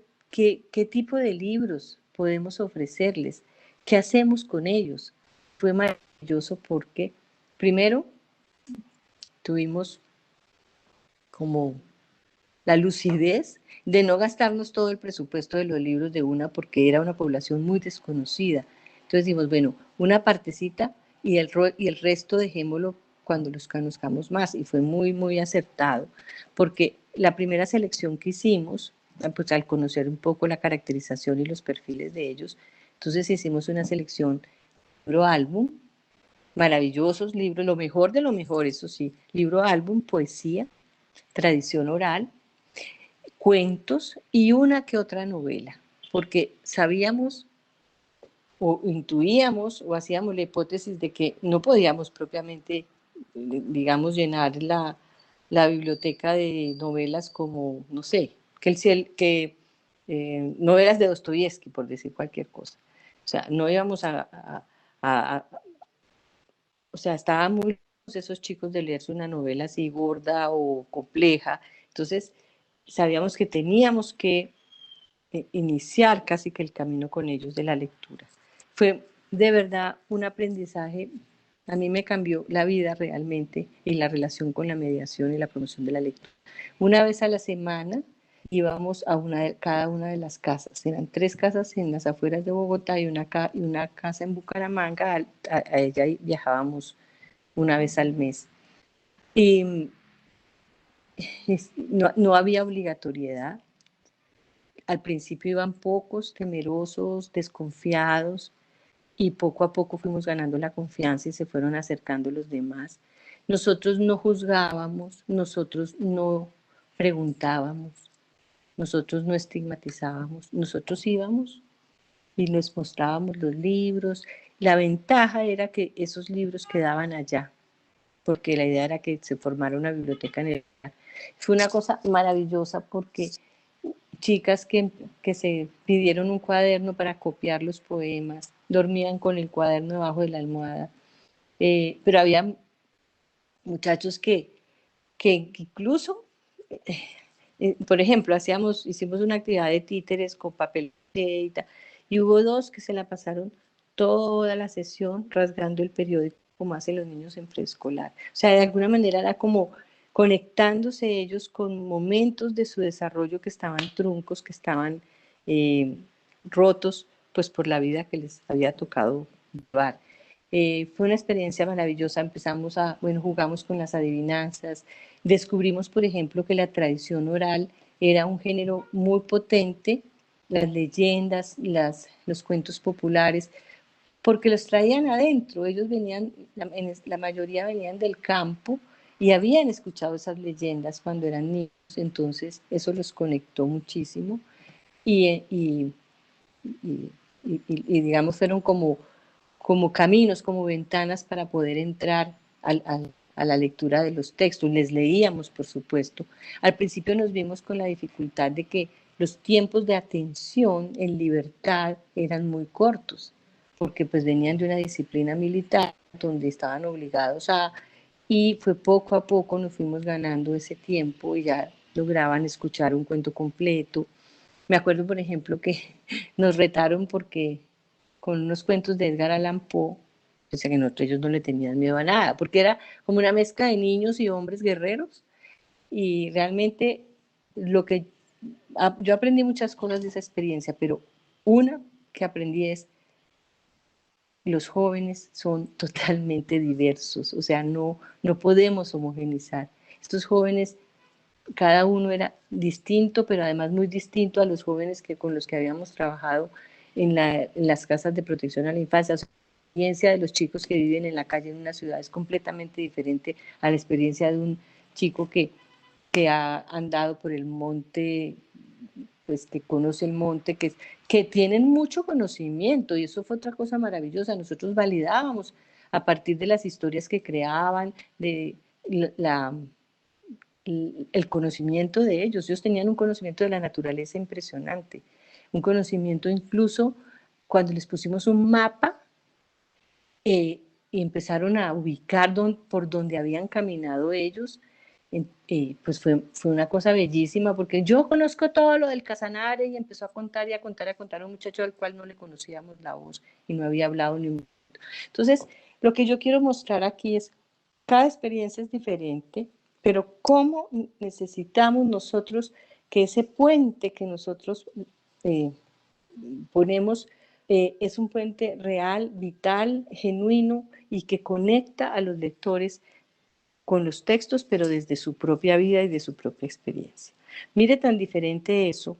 tipo de libros podemos ofrecerles? ¿Qué hacemos con ellos? Fue maravilloso porque, primero, tuvimos como la lucidez de no gastarnos todo el presupuesto de los libros de una porque era una población muy desconocida. Entonces dijimos, bueno, una partecita y el resto dejémoslo cuando los conozcamos más. Y fue muy, muy acertado, porque la primera selección que hicimos, pues al conocer un poco la caracterización y los perfiles de ellos, entonces hicimos una selección libro álbum, maravillosos libros, lo mejor de lo mejor, eso sí, libro álbum, poesía, tradición oral, cuentos y una que otra novela, porque sabíamos o intuíamos o hacíamos la hipótesis de que no podíamos propiamente, digamos, llenar la biblioteca de novelas como, no sé, novelas de Dostoyevsky, por decir cualquier cosa. O sea, no íbamos o sea, estaban muy lejos esos chicos de leerse una novela así gorda o compleja. Entonces, sabíamos que teníamos que iniciar casi que el camino con ellos de la lectura. de verdad un aprendizaje. A mí me cambió la vida realmente y la relación con la mediación y la promoción de la lectura. Una vez a la semana íbamos a cada una de las casas. Eran 3 casas en las afueras de Bogotá y una casa en Bucaramanga. A ella viajábamos una vez al mes. Y no había obligatoriedad. Al principio iban pocos, temerosos, desconfiados, y poco a poco fuimos ganando la confianza y se fueron acercando los demás. Nosotros no juzgábamos, nosotros no preguntábamos, nosotros no estigmatizábamos, nosotros íbamos y les mostrábamos los libros. La ventaja era que esos libros quedaban allá, porque la idea era que se formara una biblioteca en el... Fue una cosa maravillosa porque chicas que se pidieron un cuaderno para copiar los poemas, dormían con el cuaderno debajo de la almohada, pero había muchachos que incluso, por ejemplo, hicimos una actividad de títeres con papel y tal, y hubo 2 que se la pasaron toda la sesión rasgando el periódico como hacen los niños en preescolar. O sea, de alguna manera era como conectándose ellos con momentos de su desarrollo que estaban truncos, que estaban rotos, pues por la vida que les había tocado llevar. Fue una experiencia maravillosa. Jugamos con las adivinanzas, descubrimos, por ejemplo, que la tradición oral era un género muy potente, las leyendas, los cuentos populares, porque los traían adentro. Ellos venían, la mayoría venían del campo y habían escuchado esas leyendas cuando eran niños, entonces eso los conectó muchísimo y, y, digamos, fueron como caminos, como ventanas para poder entrar a la lectura de los textos. Les leíamos, por supuesto. Al principio nos vimos con la dificultad de que los tiempos de atención en libertad eran muy cortos, porque pues venían de una disciplina militar donde estaban obligados y fue poco a poco nos fuimos ganando ese tiempo y ya lograban escuchar un cuento completo. Me acuerdo, por ejemplo, que nos retaron porque con unos cuentos de Edgar Allan Poe, o sea que ellos no le tenían miedo a nada, porque era como una mezcla de niños y hombres guerreros, y realmente yo aprendí muchas cosas de esa experiencia, pero una que aprendí es los jóvenes son totalmente diversos, o sea, no podemos homogenizar. Estos jóvenes, cada uno era distinto, pero además muy distinto a los jóvenes con los que habíamos trabajado en las casas de protección a la infancia. La experiencia de los chicos que viven en la calle en una ciudad es completamente diferente a la experiencia de un chico que ha andado por el monte, pues que conoce el monte, que tienen mucho conocimiento, y eso fue otra cosa maravillosa. Nosotros validábamos a partir de las historias que creaban, de el conocimiento de ellos. Ellos tenían un conocimiento de la naturaleza impresionante, un conocimiento incluso cuando les pusimos un mapa y empezaron a ubicar por donde habían caminado ellos. Pues fue una cosa bellísima, porque yo conozco todo lo del Casanare, y empezó a contar y a contar y a contar a un muchacho al cual no le conocíamos la voz y no había hablado ni un minuto. Entonces, lo que yo quiero mostrar aquí es, cada experiencia es diferente, pero cómo necesitamos nosotros que ese puente que nosotros ponemos es un puente real, vital, genuino, y que conecta a los lectores con los textos, pero desde su propia vida y de su propia experiencia. Mire tan diferente eso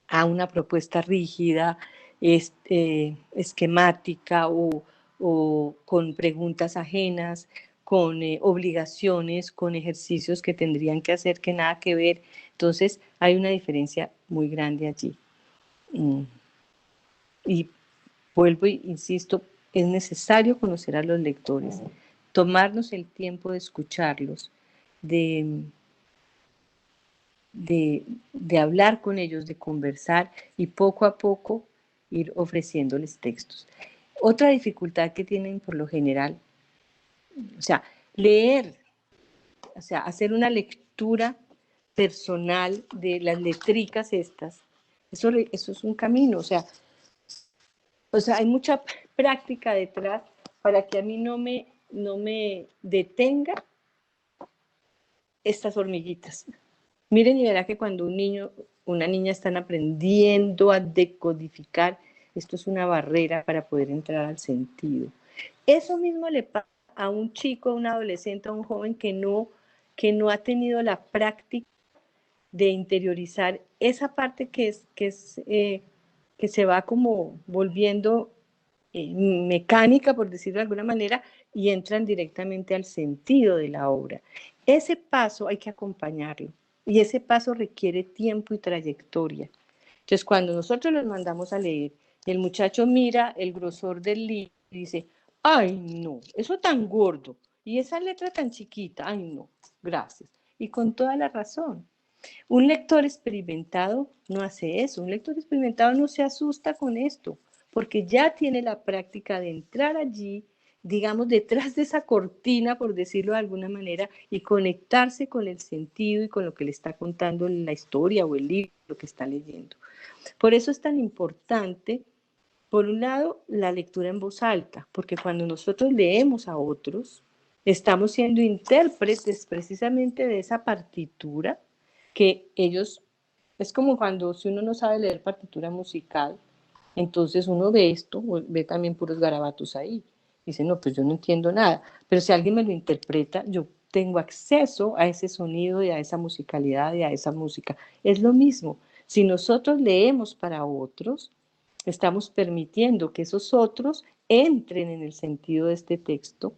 a una propuesta rígida, esquemática o con preguntas ajenas, con obligaciones, con ejercicios que tendrían que hacer que nada que ver. Entonces hay una diferencia muy grande allí. Y vuelvo e insisto, es necesario conocer a los lectores, tomarnos el tiempo de escucharlos, de hablar con ellos, de conversar y poco a poco ir ofreciéndoles textos. Otra dificultad que tienen por lo general, o sea, leer, o sea, hacer una lectura personal de las letricas estas, eso es un camino, o sea, hay mucha práctica detrás para que a mí no me detenga estas hormiguitas. Miren y verá que cuando un niño, una niña están aprendiendo a decodificar, esto es una barrera para poder entrar al sentido. Eso mismo le pasa a un chico, a un adolescente, a un joven que no ha tenido la práctica de interiorizar esa parte que se va como volviendo mecánica, por decirlo de alguna manera, y entran directamente al sentido de la obra. Ese paso hay que acompañarlo, y ese paso requiere tiempo y trayectoria. Entonces, cuando nosotros los mandamos a leer, el muchacho mira el grosor del libro y dice, ay no, eso tan gordo, y esa letra tan chiquita, ay no, gracias. Y con toda la razón. Un lector experimentado no hace eso, un lector experimentado no se asusta con esto, porque ya tiene la práctica de entrar allí, digamos, detrás de esa cortina, por decirlo de alguna manera, y conectarse con el sentido y con lo que le está contando la historia o el libro que está leyendo. Por eso es tan importante, por un lado, la lectura en voz alta, porque cuando nosotros leemos a otros, estamos siendo intérpretes precisamente de esa partitura que ellos, es como cuando si uno no sabe leer partitura musical, entonces uno ve esto, ve también puros garabatos ahí, dice, no, pues yo no entiendo nada, pero si alguien me lo interpreta, yo tengo acceso a ese sonido y a esa musicalidad y a esa música. Es lo mismo, si nosotros leemos para otros, estamos permitiendo que esos otros entren en el sentido de este texto,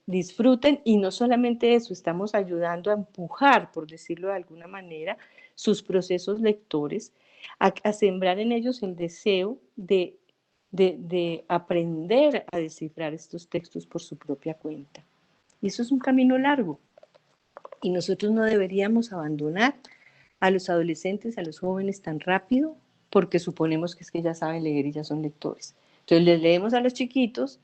disfruten, y no solamente eso, estamos ayudando a empujar, por decirlo de alguna manera, sus procesos lectores, a sembrar en ellos el deseo de aprender a descifrar estos textos por su propia cuenta. Y eso es un camino largo, y nosotros no deberíamos abandonar a los adolescentes, a los jóvenes tan rápido, porque suponemos que es que ya saben leer y ya son lectores. Entonces les leemos a los chiquitos,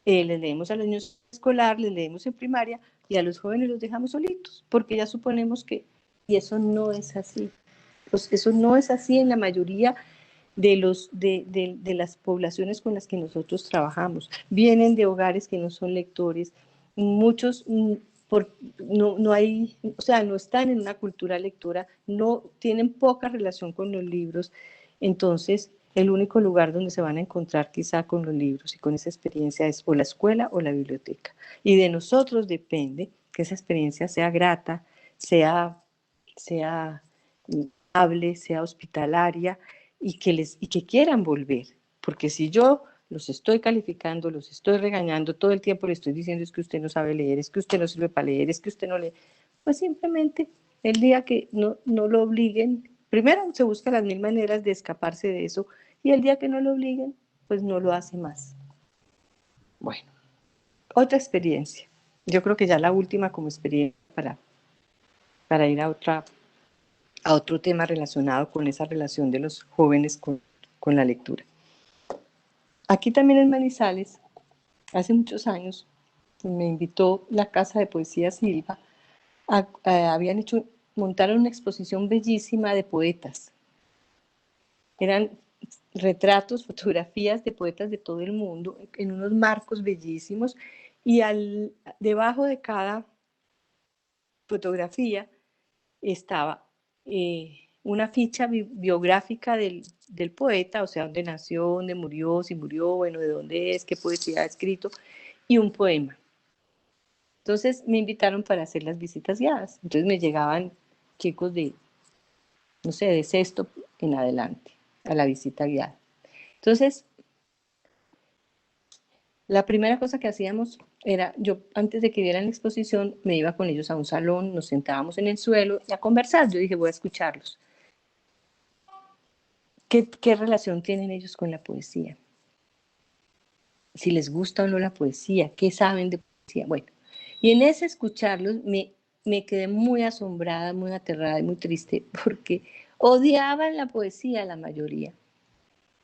les leemos a los niños escolar, les leemos en primaria, y a los jóvenes los dejamos solitos, porque ya suponemos que, y eso no es así. Pues eso no es así en la mayoría de las poblaciones con las que nosotros trabajamos. Vienen de hogares que no son lectores, muchos no hay, o sea, no están en una cultura lectora, no tienen poca relación con los libros, entonces el único lugar donde se van a encontrar quizá con los libros y con esa experiencia es o la escuela o la biblioteca. Y de nosotros depende que esa experiencia sea grata, sea amable, sea hospitalaria, y que quieran volver. Porque si yo los estoy calificando, los estoy regañando, todo el tiempo le estoy diciendo es que usted no sabe leer, es que usted no sirve para leer, es que usted no lee, pues simplemente el día que no lo obliguen, primero se busca las mil maneras de escaparse de eso, y el día que no lo obliguen, pues no lo hace más. Bueno, otra experiencia. Yo creo que ya la última como experiencia para ir a otro tema relacionado con esa relación de los jóvenes con la lectura. Aquí también en Manizales, hace muchos años, me invitó la Casa de Poesía Silva, montaron una exposición bellísima de poetas. Eran retratos, fotografías de poetas de todo el mundo, en unos marcos bellísimos, y debajo de cada fotografía estaba una ficha biográfica del poeta, o sea, dónde nació, dónde murió, si murió, bueno, de dónde es, qué poesía ha escrito, y un poema. Entonces me invitaron para hacer las visitas guiadas. Entonces me llegaban chicos de, no sé, de sexto en adelante a la visita guiada. Entonces, la primera cosa que hacíamos era, yo antes de que vieran la exposición, me iba con ellos a un salón, nos sentábamos en el suelo y a conversar. Yo dije, voy a escucharlos. ¿Qué relación tienen ellos con la poesía? Si les gusta o no la poesía, qué saben de poesía. Bueno, y en ese escucharlos me quedé muy asombrada, muy aterrada y muy triste, porque odiaban la poesía la mayoría.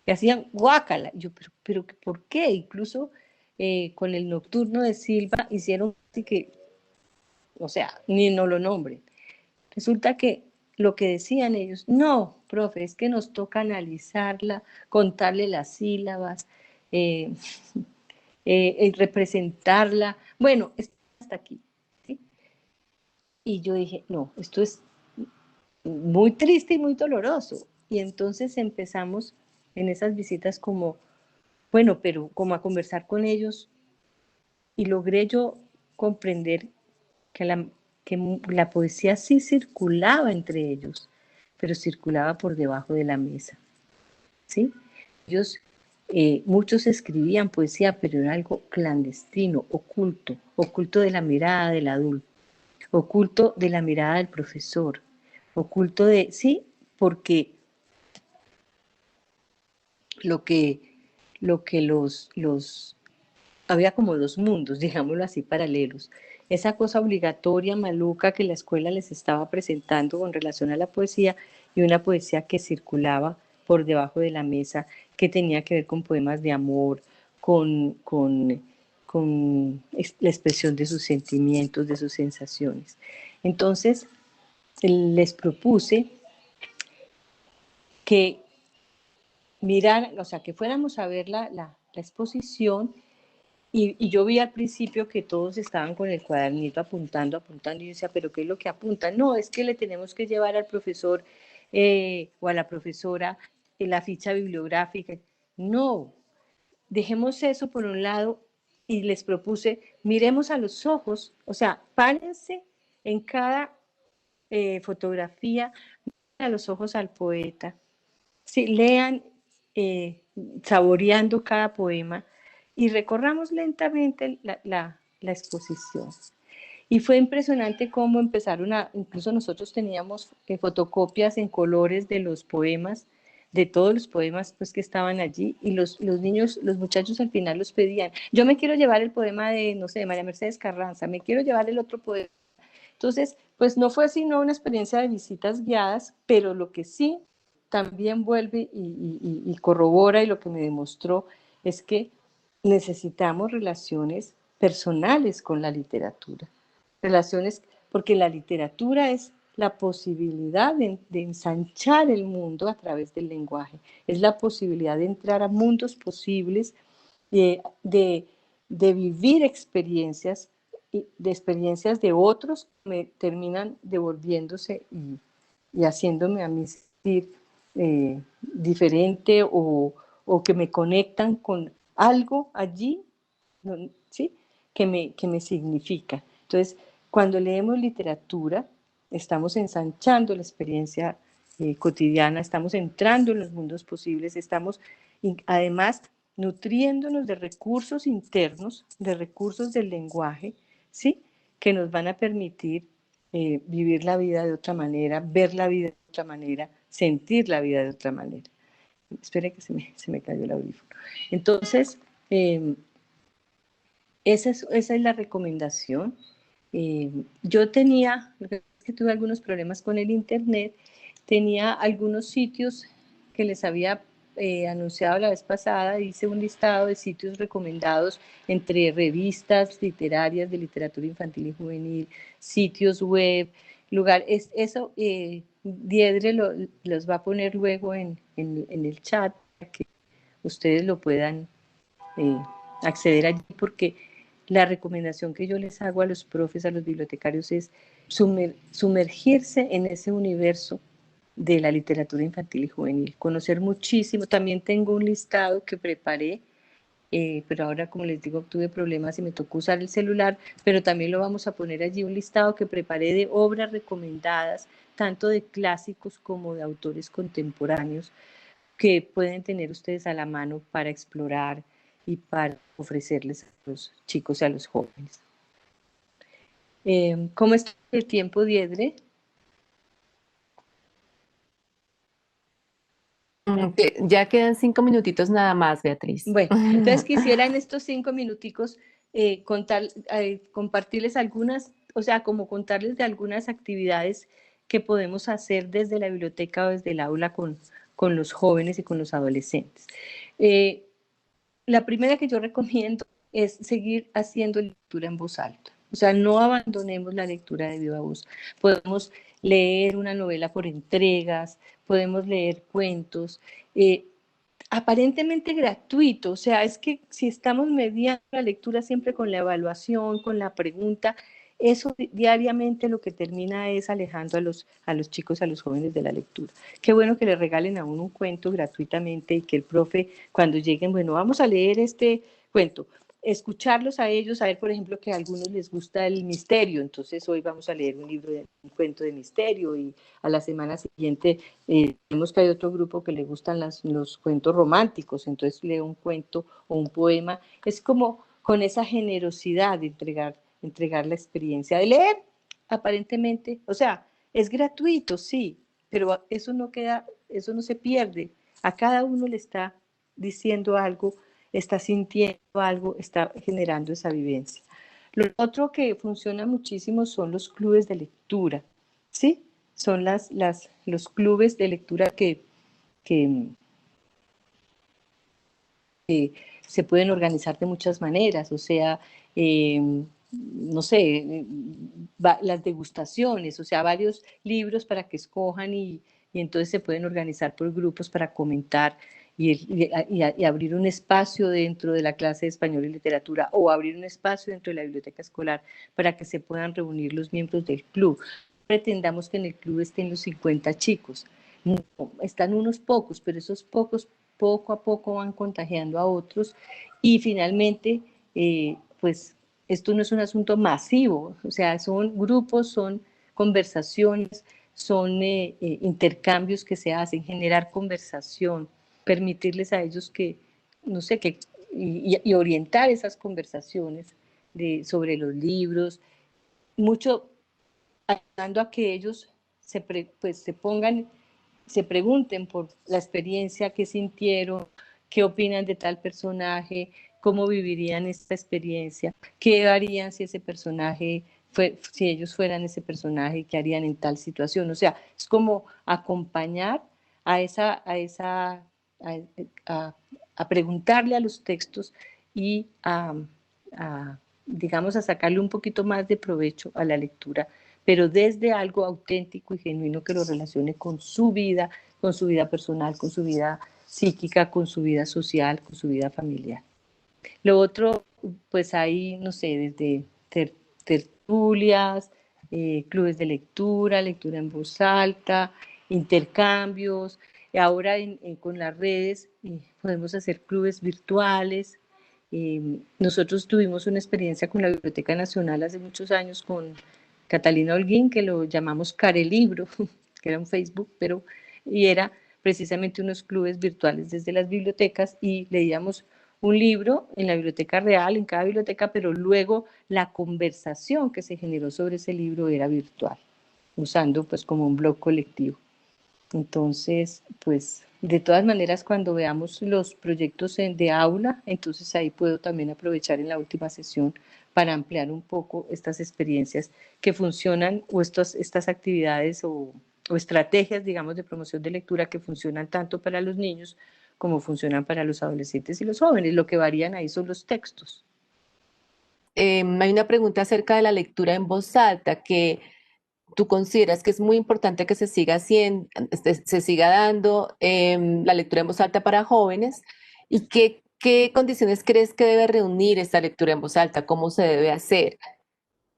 Y hacían guácala. Yo, pero ¿por qué? Incluso con el nocturno de Silva hicieron así que, o sea, ni no lo nombren. Resulta que lo que decían ellos, no, profe, es que nos toca analizarla, contarle las sílabas, eh, representarla. Bueno, hasta aquí. ¿Sí? Y yo dije, no, esto es muy triste y muy doloroso. Y entonces empezamos en esas visitas como, bueno, pero como a conversar con ellos y logré yo comprender que la poesía sí circulaba entre ellos, pero circulaba por debajo de la mesa, ¿sí? Ellos, muchos escribían poesía, pero era algo clandestino, oculto, oculto de la mirada del adulto, oculto de la mirada del profesor, oculto de, sí, porque lo que, lo que había como dos mundos, digámoslo así, paralelos. Esa cosa obligatoria, maluca, que la escuela les estaba presentando con relación a la poesía, y una poesía que circulaba por debajo de la mesa, que tenía que ver con poemas de amor, con la expresión de sus sentimientos, de sus sensaciones. Entonces, les propuse que mirar, o sea, que fuéramos a ver la exposición. Y yo vi al principio que todos estaban con el cuadernito apuntando, apuntando, y yo decía, ¿pero qué es lo que apuntan? No, es que le tenemos que llevar al profesor o a la profesora la ficha bibliográfica. No, dejemos eso por un lado y les propuse, miremos a los ojos, o sea, párense en cada fotografía, a los ojos al poeta, sí, lean eh, saboreando cada poema y recorramos lentamente la exposición. Y fue impresionante cómo empezaron incluso nosotros teníamos fotocopias en colores de los poemas, de todos los poemas pues, que estaban allí, y los niños, los muchachos al final los pedían. Yo me quiero llevar el poema de, no sé, de María Mercedes Carranza, me quiero llevar el otro poema. Entonces, pues no fue sino una experiencia de visitas guiadas, pero lo que sí también vuelve y corrobora y lo que me demostró es que necesitamos relaciones personales con la literatura. Relaciones, porque la literatura es la posibilidad de ensanchar el mundo a través del lenguaje, es la posibilidad de entrar a mundos posibles, de, de vivir experiencias, de experiencias de otros que me terminan devolviéndose y haciéndome a mí sentir diferente o que me conectan con algo allí, ¿sí? Que me significa. Entonces, cuando leemos literatura, estamos ensanchando la experiencia cotidiana, estamos entrando en los mundos posibles, estamos además nutriéndonos de recursos internos, de recursos del lenguaje, ¿sí? Que nos van a permitir vivir la vida de otra manera, ver la vida de otra manera, sentir la vida de otra manera. Espere que se me cayó el audífono. Entonces, esa es la recomendación. Yo tenía, que tuve algunos problemas con el internet, tenía algunos sitios que les había anunciado la vez pasada, hice un listado de sitios recomendados entre revistas literarias de literatura infantil y juvenil, sitios web, eso Diedre los va a poner luego en el chat para que ustedes lo puedan eh, acceder allí, porque la recomendación que yo les hago a los profes, a los bibliotecarios, es sumergirse en ese universo de la literatura infantil y juvenil, conocer muchísimo. También tengo un listado que preparé, pero ahora, como les digo, tuve problemas y me tocó usar el celular, pero también lo vamos a poner allí, un listado que preparé de obras recomendadas, tanto de clásicos como de autores contemporáneos, que pueden tener ustedes a la mano para explorar y para ofrecerles a los chicos y a los jóvenes. ¿Cómo está el tiempo, Diedre? Ya quedan 5 minutitos nada más, Beatriz. Bueno, entonces quisiera en estos 5 minuticos compartirles algunas, o sea, como contarles de algunas actividades que podemos hacer desde la biblioteca o desde el aula con los jóvenes y con los adolescentes. La primera que yo recomiendo es seguir haciendo lectura en voz alta. O sea, no abandonemos la lectura de viva voz. Podemos leer una novela por entregas, podemos leer cuentos. aparentemente gratuito, o sea, es que si estamos mediando la lectura siempre con la evaluación, con la pregunta, eso diariamente lo que termina es alejando a los chicos, a los jóvenes de la lectura. Qué bueno que le regalen a uno un cuento gratuitamente y que el profe, cuando lleguen, bueno, vamos a leer este cuento, escucharlos a ellos, saber, por ejemplo, que a algunos les gusta el misterio, entonces hoy vamos a leer un cuento de misterio y a la semana siguiente vemos que hay otro grupo que le gustan los cuentos románticos, entonces lee un cuento o un poema. Es como con esa generosidad de entregar la experiencia de leer, aparentemente, o sea, es gratuito, sí, pero eso no queda, eso no se pierde. A cada uno le está diciendo algo, está sintiendo algo, está generando esa vivencia. Lo otro que funciona muchísimo son los clubes de lectura, ¿sí? Son los clubes de lectura que, que se pueden organizar de muchas maneras, o sea, no sé, las degustaciones, o sea, varios libros para que escojan y entonces se pueden organizar por grupos para comentar y abrir un espacio dentro de la clase de español y literatura o abrir un espacio dentro de la biblioteca escolar para que se puedan reunir los miembros del club. Pretendamos que en el club estén los 50 chicos. No, están unos pocos, pero esos pocos poco a poco van contagiando a otros y finalmente, pues esto no es un asunto masivo, o sea, son grupos, son conversaciones, son intercambios que se hacen, generar conversación, permitirles a ellos que, no sé, y orientar esas conversaciones sobre los libros, mucho ayudando a que ellos pues, se pongan, se pregunten por la experiencia que sintieron, qué opinan de tal personaje, cómo vivirían esta experiencia, qué harían si ese personaje si ellos fueran ese personaje, qué harían en tal situación. O sea, es como acompañar a, a preguntarle a los textos y digamos, a sacarle un poquito más de provecho a la lectura, pero desde algo auténtico y genuino que lo relacione con su vida personal, con su vida psíquica, con su vida social, con su vida familiar. Lo otro, pues hay, no sé, desde tertulias, clubes de lectura, lectura en voz alta, intercambios. Ahora con las redes podemos hacer clubes virtuales. Nosotros tuvimos una experiencia con la Biblioteca Nacional hace muchos años con Catalina Holguín, que lo llamamos Carelibro, que era un Facebook, pero y era precisamente unos clubes virtuales desde las bibliotecas y leíamos un libro en la biblioteca real, en cada biblioteca, pero luego la conversación que se generó sobre ese libro era virtual, usando pues como un blog colectivo. Entonces, pues de todas maneras, cuando veamos los proyectos de aula, entonces ahí puedo también aprovechar en la última sesión para ampliar un poco estas experiencias que funcionan o estas actividades o estrategias, digamos, de promoción de lectura que funcionan tanto para los niños como funcionan para los adolescentes y los jóvenes. Lo que varían ahí son los textos. Hay una pregunta acerca de la lectura en voz alta que tú consideras que es muy importante que se siga haciendo, se siga dando la lectura en voz alta para jóvenes y qué condiciones crees que debe reunir esta lectura en voz alta, cómo se debe hacer.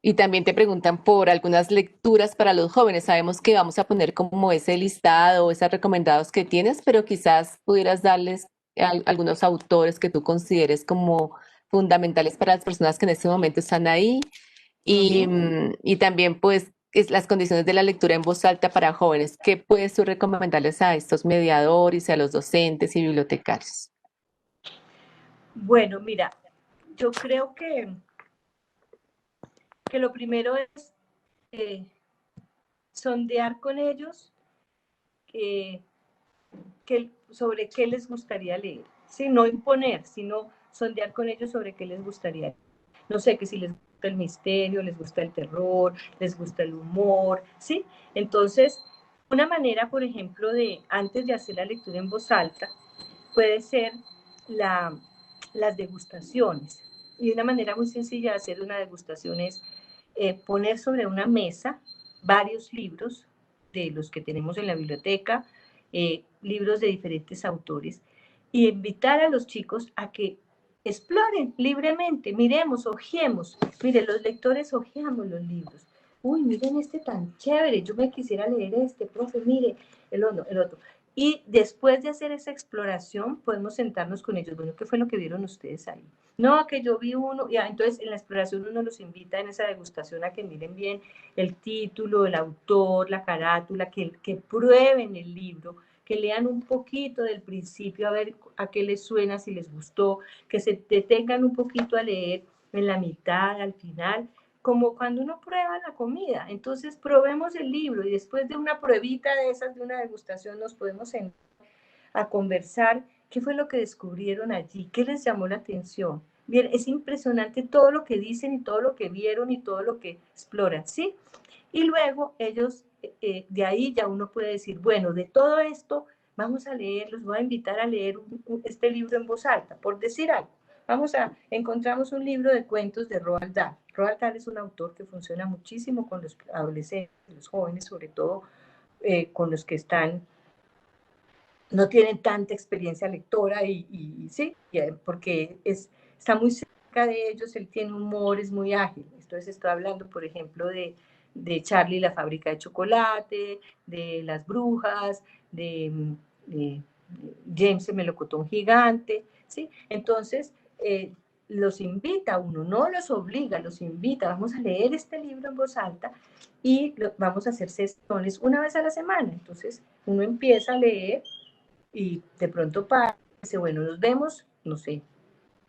Y también te preguntan por algunas lecturas para los jóvenes. Sabemos que vamos a poner como ese listado o esos recomendados que tienes, pero quizás pudieras darles algunos autores que tú consideres como fundamentales para las personas que en este momento están ahí y, y también pues las condiciones de la lectura en voz alta para jóvenes. ¿Qué puedes tú recomendarles a estos mediadores, a los docentes y bibliotecarios? Bueno, mira, yo creo que lo primero es eh, sondear con ellos eh, sobre qué les gustaría leer. ¿Sí? No imponer, sino sondear con ellos sobre qué les gustaría leer. No sé, que si les gusta el misterio, les gusta el terror, les gusta el humor, ¿sí? Entonces, una manera, por ejemplo, antes de hacer la lectura en voz alta, puede ser las degustaciones. Y una manera muy sencilla de hacer una degustación es poner sobre una mesa varios libros de los que tenemos en la biblioteca, libros de diferentes autores, y invitar a los chicos a que exploren libremente, miremos, hojeemos. Mire, los lectores hojeamos los libros. Uy, miren este tan chévere, yo me quisiera leer este, profe, mire, el otro, el otro. Y después de hacer esa exploración, podemos sentarnos con ellos. Bueno, ¿qué fue lo que vieron ustedes ahí? No, que yo vi uno, ya, entonces en la exploración uno los invita en esa degustación a que miren bien el título, el autor, la carátula, que prueben el libro, que lean un poquito del principio, a ver a qué les suena, si les gustó, que se detengan un poquito a leer en la mitad, al final, como cuando uno prueba la comida. Entonces probemos el libro y después de una pruebita de esas, de una degustación, nos podemos sentar a conversar qué fue lo que descubrieron allí, qué les llamó la atención. Bien, es impresionante todo lo que dicen y todo lo que vieron y todo lo que exploran, ¿sí? Y luego ellos, de ahí ya uno puede decir, bueno, de todo esto vamos a leer, los voy a invitar a leer este libro en voz alta, por decir algo. Encontramos un libro de cuentos de Roald Dahl. Roald Dahl es un autor que funciona muchísimo con los adolescentes, los jóvenes, sobre todo con los que no tienen tanta experiencia lectora sí, porque está muy cerca de ellos, él tiene humor, es muy ágil. Entonces estoy hablando, por ejemplo, de Charlie la fábrica de chocolate, de las brujas, de James el melocotón gigante, ¿sí? Entonces, los invita a uno, no los obliga, los invita, vamos a leer este libro en voz alta y vamos a hacer sesiones una vez a la semana. Entonces, uno empieza a leer y de pronto dice, bueno, nos vemos, no sé,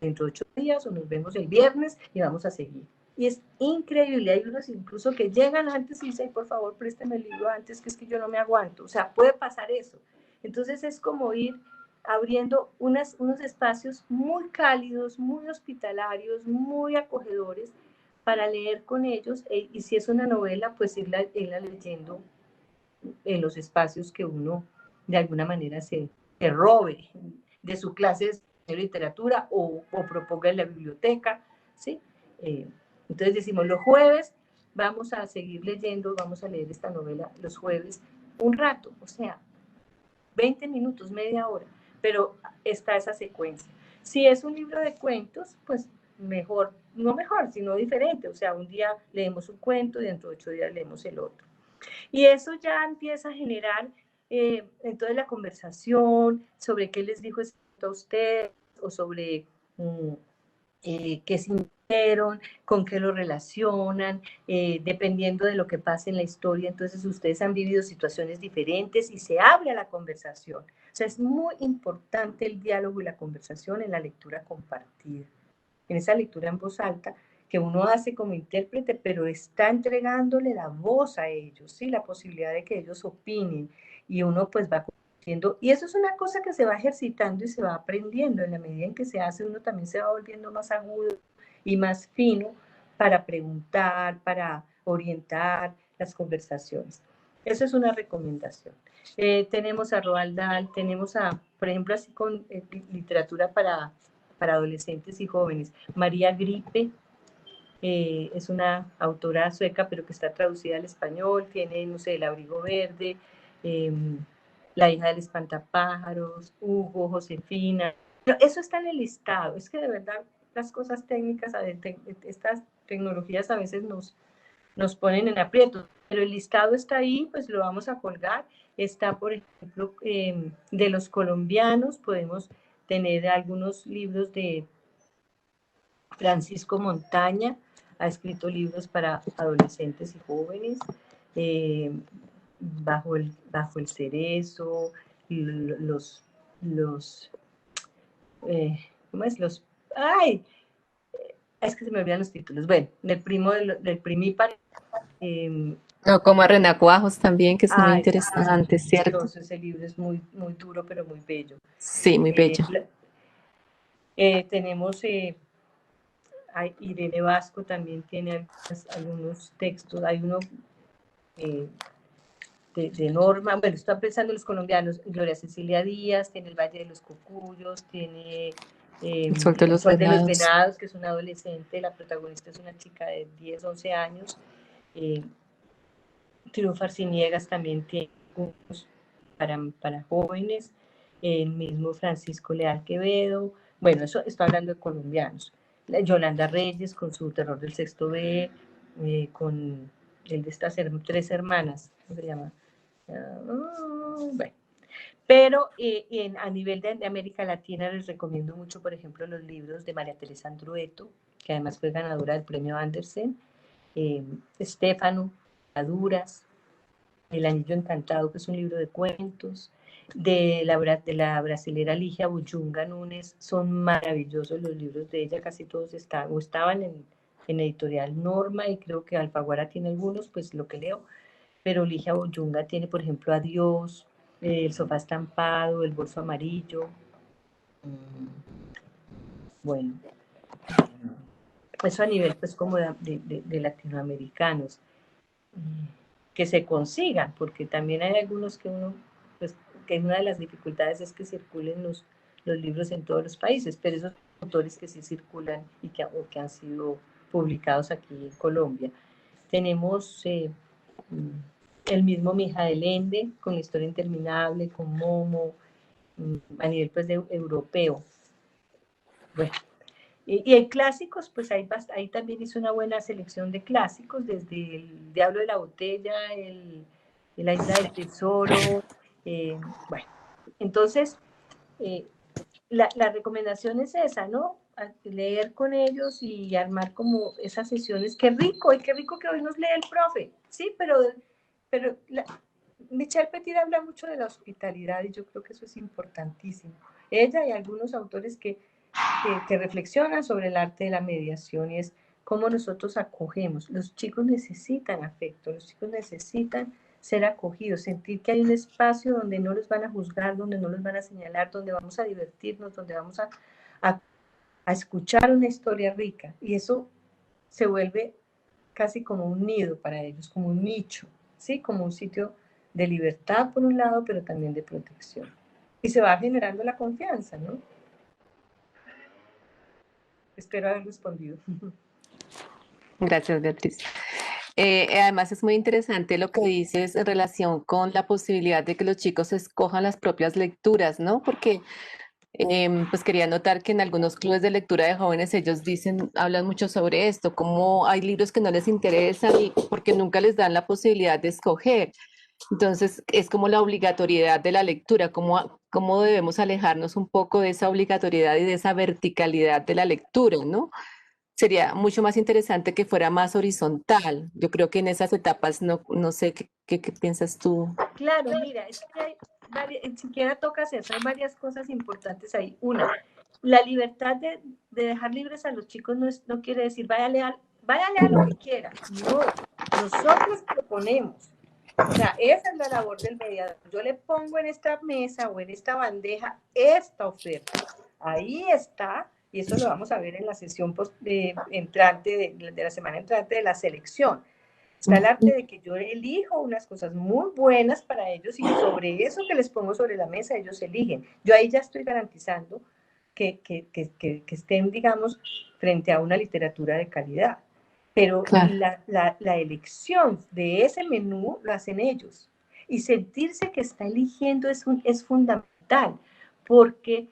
dentro de 8 días o nos vemos el viernes y vamos a seguir. Y es increíble, hay unos incluso que llegan antes y dicen, por favor, préstame el libro antes, que es que yo no me aguanto. O sea, puede pasar eso. Entonces es como ir abriendo unos espacios muy cálidos, muy hospitalarios, muy acogedores para leer con ellos. Y si es una novela, pues irla leyendo en los espacios que uno de alguna manera se robe de su clase de literatura o proponga en la biblioteca, ¿sí? Entonces decimos, los jueves vamos a seguir leyendo, vamos a leer esta novela los jueves un rato, o sea, 20 minutos, media hora, pero está esa secuencia. Si es un libro de cuentos, pues mejor, no mejor, sino diferente, o sea, un día leemos un cuento y dentro de 8 días leemos el otro. Y eso ya empieza a generar entonces la conversación sobre qué les dijo a usted o sobre qué sintieron, con qué lo relacionan, dependiendo de lo que pase en la historia. Entonces ustedes han vivido situaciones diferentes y se abre a la conversación. O sea, es muy importante el diálogo y la conversación en la lectura compartida, en esa lectura en voz alta que uno hace como intérprete, pero está entregándole la voz a ellos, ¿sí? La posibilidad de que ellos opinen y uno pues va conociendo. Y eso es una cosa que se va ejercitando y se va aprendiendo. En la medida en que se hace, uno también se va volviendo más agudo y más fino para preguntar, para orientar las conversaciones. Eso es una recomendación. Tenemos a Roald Dahl, tenemos por ejemplo, así con literatura para adolescentes y jóvenes. María Gripe es una autora sueca, pero que está traducida al español, tiene, no sé, El abrigo verde, La hija del espantapájaros, Hugo, Josefina. Pero eso está en el listado, es que de verdad las cosas técnicas, estas tecnologías a veces nos ponen en aprietos, pero el listado está ahí, pues lo vamos a colgar. Está, por ejemplo, de los colombianos, podemos tener algunos libros de Francisco Montaña, ha escrito libros para adolescentes y jóvenes, bajo el cerezo, ¿cómo es? Ay, es que se me olvidan los títulos. Bueno, del primíparo. No, como a Renacuajos también, que es muy Ay, interesante, ¿cierto? ese libro es muy, muy duro, pero muy bello. Sí, muy bello. Tenemos Irene Vasco también tiene algunos textos, hay uno de Norma, bueno, están pensando los colombianos, Gloria Cecilia Díaz, tiene El Valle de los Cocuyos, tiene El sol de El los Sol de los venados. Venados, que es una adolescente, la protagonista es una chica de 10, 11 años. Triunfo Arciniegas también tiene para jóvenes. el mismo Francisco Leal Quevedo, bueno, eso estoy hablando de colombianos, Yolanda Reyes con su Terror del Sexto B, con el de estas tres hermanas, ¿cómo se llama? Bueno. Pero a nivel de América Latina les recomiendo mucho, por ejemplo, los libros de María Teresa Andrueto, que además fue ganadora del premio Andersen, Estefano, Maduras, El Anillo Encantado, que es un libro de cuentos, de la brasilera Ligia Bullunga Núñez, son maravillosos los libros de ella, casi todos estaban en editorial Norma y creo que Alfaguara tiene algunos, pues lo que leo, pero Ligia Bullunga tiene, por ejemplo, Adiós, El Sofá Estampado, El Bolso Amarillo, bueno, eso a nivel pues como de latinoamericanos, que se consigan, porque también hay algunos que uno, pues que una de las dificultades es que circulen los libros en todos los países, pero esos autores que sí circulan y que han sido publicados aquí en Colombia. Tenemos el mismo Mijael Ende, con La Historia Interminable, con Momo, a nivel pues europeo. Bueno, y en clásicos, pues ahí también hizo una buena selección de clásicos, desde El Diablo de la Botella, La Isla del Tesoro, bueno, entonces la recomendación es esa, ¿no? Leer con ellos y armar como esas sesiones. Qué rico, y qué rico que hoy nos lee el profe, sí, pero Michelle Petit habla mucho de la hospitalidad y yo creo que eso es importantísimo. Ella y algunos autores que reflexionan sobre el arte de la mediación y es cómo nosotros acogemos. Los chicos necesitan afecto, los chicos necesitan ser acogidos, sentir que hay un espacio donde no los van a juzgar, donde no los van a señalar, donde vamos a divertirnos, donde vamos a escuchar una historia rica. Y eso se vuelve casi como un nido para ellos, como un nicho, ¿sí? Como un sitio de libertad por un lado, pero también de protección. Y se va generando la confianza, ¿no? Espero haber respondido. Gracias, Beatriz. Además es muy interesante lo que dices en relación con la posibilidad de que los chicos escojan las propias lecturas, ¿no? Porque pues quería notar que en algunos clubes de lectura de jóvenes ellos dicen, hablan mucho sobre esto, cómo hay libros que no les interesan y porque nunca les dan la posibilidad de escoger. Entonces es como la obligatoriedad de la lectura, cómo debemos alejarnos un poco de esa obligatoriedad y de esa verticalidad de la lectura, ¿no? Sería mucho más interesante que fuera más horizontal. Yo creo que en esas etapas no sé qué piensas tú. Claro, mira, es que hay siquiera tocas eso, hay varias cosas importantes ahí. Una, la libertad de dejar libres a los chicos no quiere decir váyale a lo que quiera. No, nosotros proponemos. O sea, esa es la labor del mediador. Yo le pongo en esta mesa o en esta bandeja esta oferta. Ahí está, y eso lo vamos a ver en la sesión entrante de la semana entrante de la selección. Está el arte de que yo elijo unas cosas muy buenas para ellos y sobre eso que les pongo sobre la mesa ellos eligen. Yo ahí ya estoy garantizando que estén, digamos, frente a una literatura de calidad. Pero Claro. la elección de ese menú lo hacen ellos. Y sentirse que está eligiendo es fundamental, porque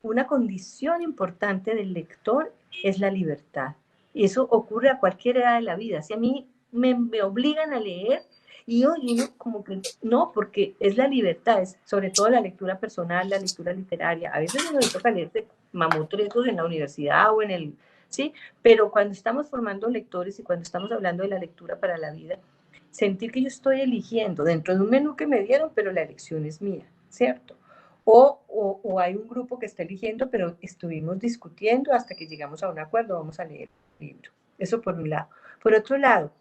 una condición importante del lector es la libertad. Y eso ocurre a cualquier edad de la vida. Si a mí me obligan a leer y uno como que no, porque es la libertad, es sobre todo la lectura personal, la lectura literaria. A veces uno le toca leerse mamutretos en la universidad o en el, ¿sí? Pero cuando estamos formando lectores y cuando estamos hablando de la lectura para la vida, sentir que yo estoy eligiendo dentro de un menú que me dieron, pero la elección es mía, ¿cierto? O hay un grupo que está eligiendo, pero estuvimos discutiendo hasta que llegamos a un acuerdo, vamos a leer el libro. Eso por un lado. Por otro lado,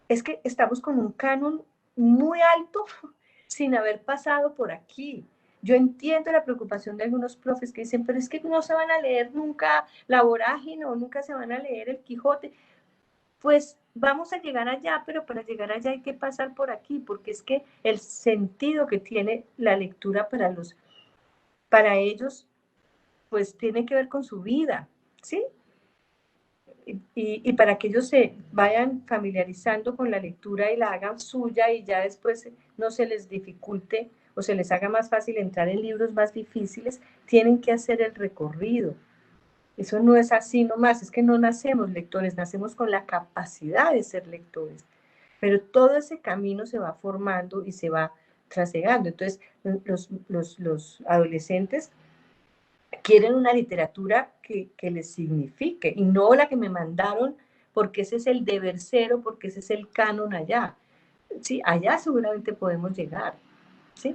es que estamos con un canon muy alto sin haber pasado por aquí. Yo entiendo la preocupación de algunos profes que dicen, pero es que no se van a leer nunca La Vorágine o nunca se van a leer El Quijote. Pues vamos a llegar allá, pero para llegar allá hay que pasar por aquí, porque es que el sentido que tiene la lectura para ellos, pues tiene que ver con su vida, ¿sí? Y para que ellos se vayan familiarizando con la lectura y la hagan suya y ya después no se les dificulte o se les haga más fácil entrar en libros más difíciles, tienen que hacer el recorrido. Eso no es así nomás, es que no nacemos lectores, nacemos con la capacidad de ser lectores, pero todo ese camino se va formando y se va trasegando. Entonces, los adolescentes quieren una literatura que les signifique y no la que me mandaron porque ese es el deber ser o porque ese es el canon allá. Sí, allá seguramente podemos llegar, ¿sí?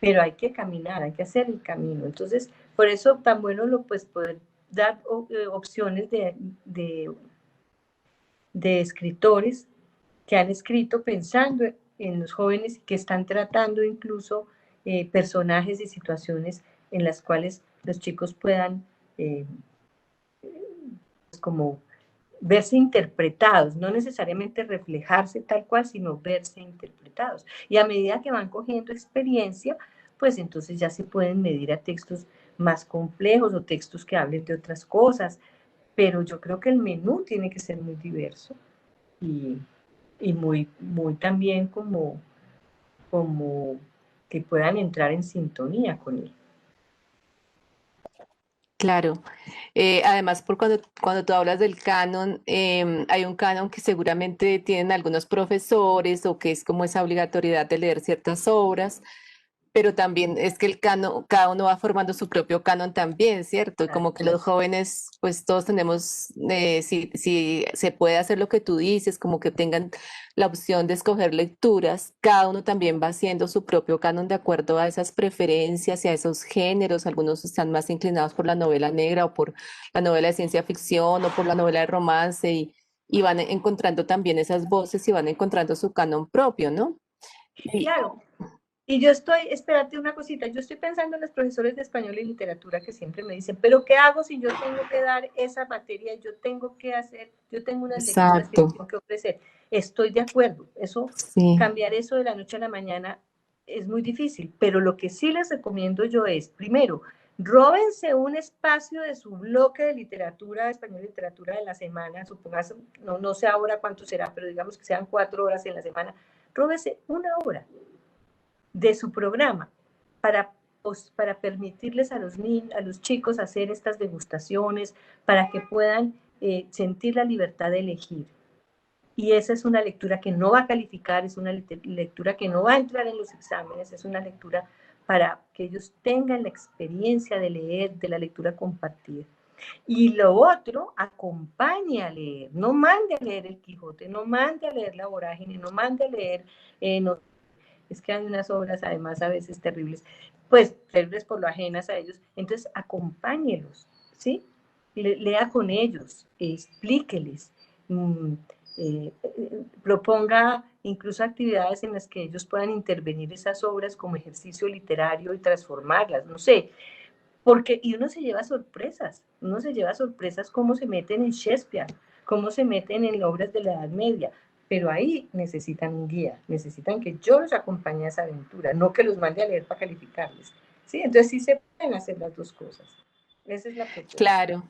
Pero hay que caminar, hay que hacer el camino. Entonces, por eso tan bueno pues poder dar opciones de escritores que han escrito pensando en los jóvenes y que están tratando incluso personajes y situaciones en las cuales los chicos puedan como verse interpretados, no necesariamente reflejarse tal cual, sino verse interpretados. Y a medida que van cogiendo experiencia, pues entonces ya se pueden medir a textos más complejos o textos que hablen de otras cosas, pero yo creo que el menú tiene que ser muy diverso y, y muy también como que puedan entrar en sintonía con él. Claro. Además, cuando tú hablas del canon, hay un canon que seguramente tienen algunos profesores o que es como esa obligatoriedad de leer ciertas obras, pero también es que el canon, cada uno va formando su propio canon también, ¿cierto? Y como que los jóvenes, pues todos tenemos, si se puede hacer lo que tú dices, como que tengan la opción de escoger lecturas, cada uno también va haciendo su propio canon de acuerdo a esas preferencias y a esos géneros. Algunos están más inclinados por la novela negra o por la novela de ciencia ficción o por la novela de romance y van encontrando también esas voces y van encontrando su canon propio, ¿no? Claro, y yo estoy, espérate una cosita, yo estoy pensando en los profesores de español y literatura que siempre me dicen, pero ¿qué hago si yo tengo que dar esa materia? Yo tengo que hacer, yo tengo unas lecturas que Exacto, tengo que ofrecer. Estoy de acuerdo, eso, sí. cambiar eso de la noche a la mañana es muy difícil, pero lo que sí les recomiendo yo es, primero, róbense un espacio de su bloque de literatura, español y literatura de la semana, supongas, no sé ahora cuánto será, pero digamos que sean 4 horas en la semana, róbese una hora de su programa para permitirles a los chicos hacer estas degustaciones, para que puedan sentir la libertad de elegir. Y esa es una lectura que no va a calificar, es una lectura que no va a entrar en los exámenes, es una lectura para que ellos tengan la experiencia de leer, de la lectura compartida. Y lo otro, acompañe a leer, no mande a leer el Quijote, no mande a leer la Vorágine, no mande a leer no, es que hay unas obras además a veces terribles, pues terribles por lo ajenas a ellos, entonces acompáñelos, ¿sí? Lea con ellos, explíqueles, proponga incluso actividades en las que ellos puedan intervenir esas obras como ejercicio literario y transformarlas, no sé, porque y uno se lleva sorpresas cómo se meten en Shakespeare, cómo se meten en obras de la Edad Media, pero ahí necesitan un guía, necesitan que yo los acompañe a esa aventura, no que los mande a leer para calificarles. ¿Sí? Entonces sí se pueden hacer las dos cosas. Esa es la propuesta. Claro.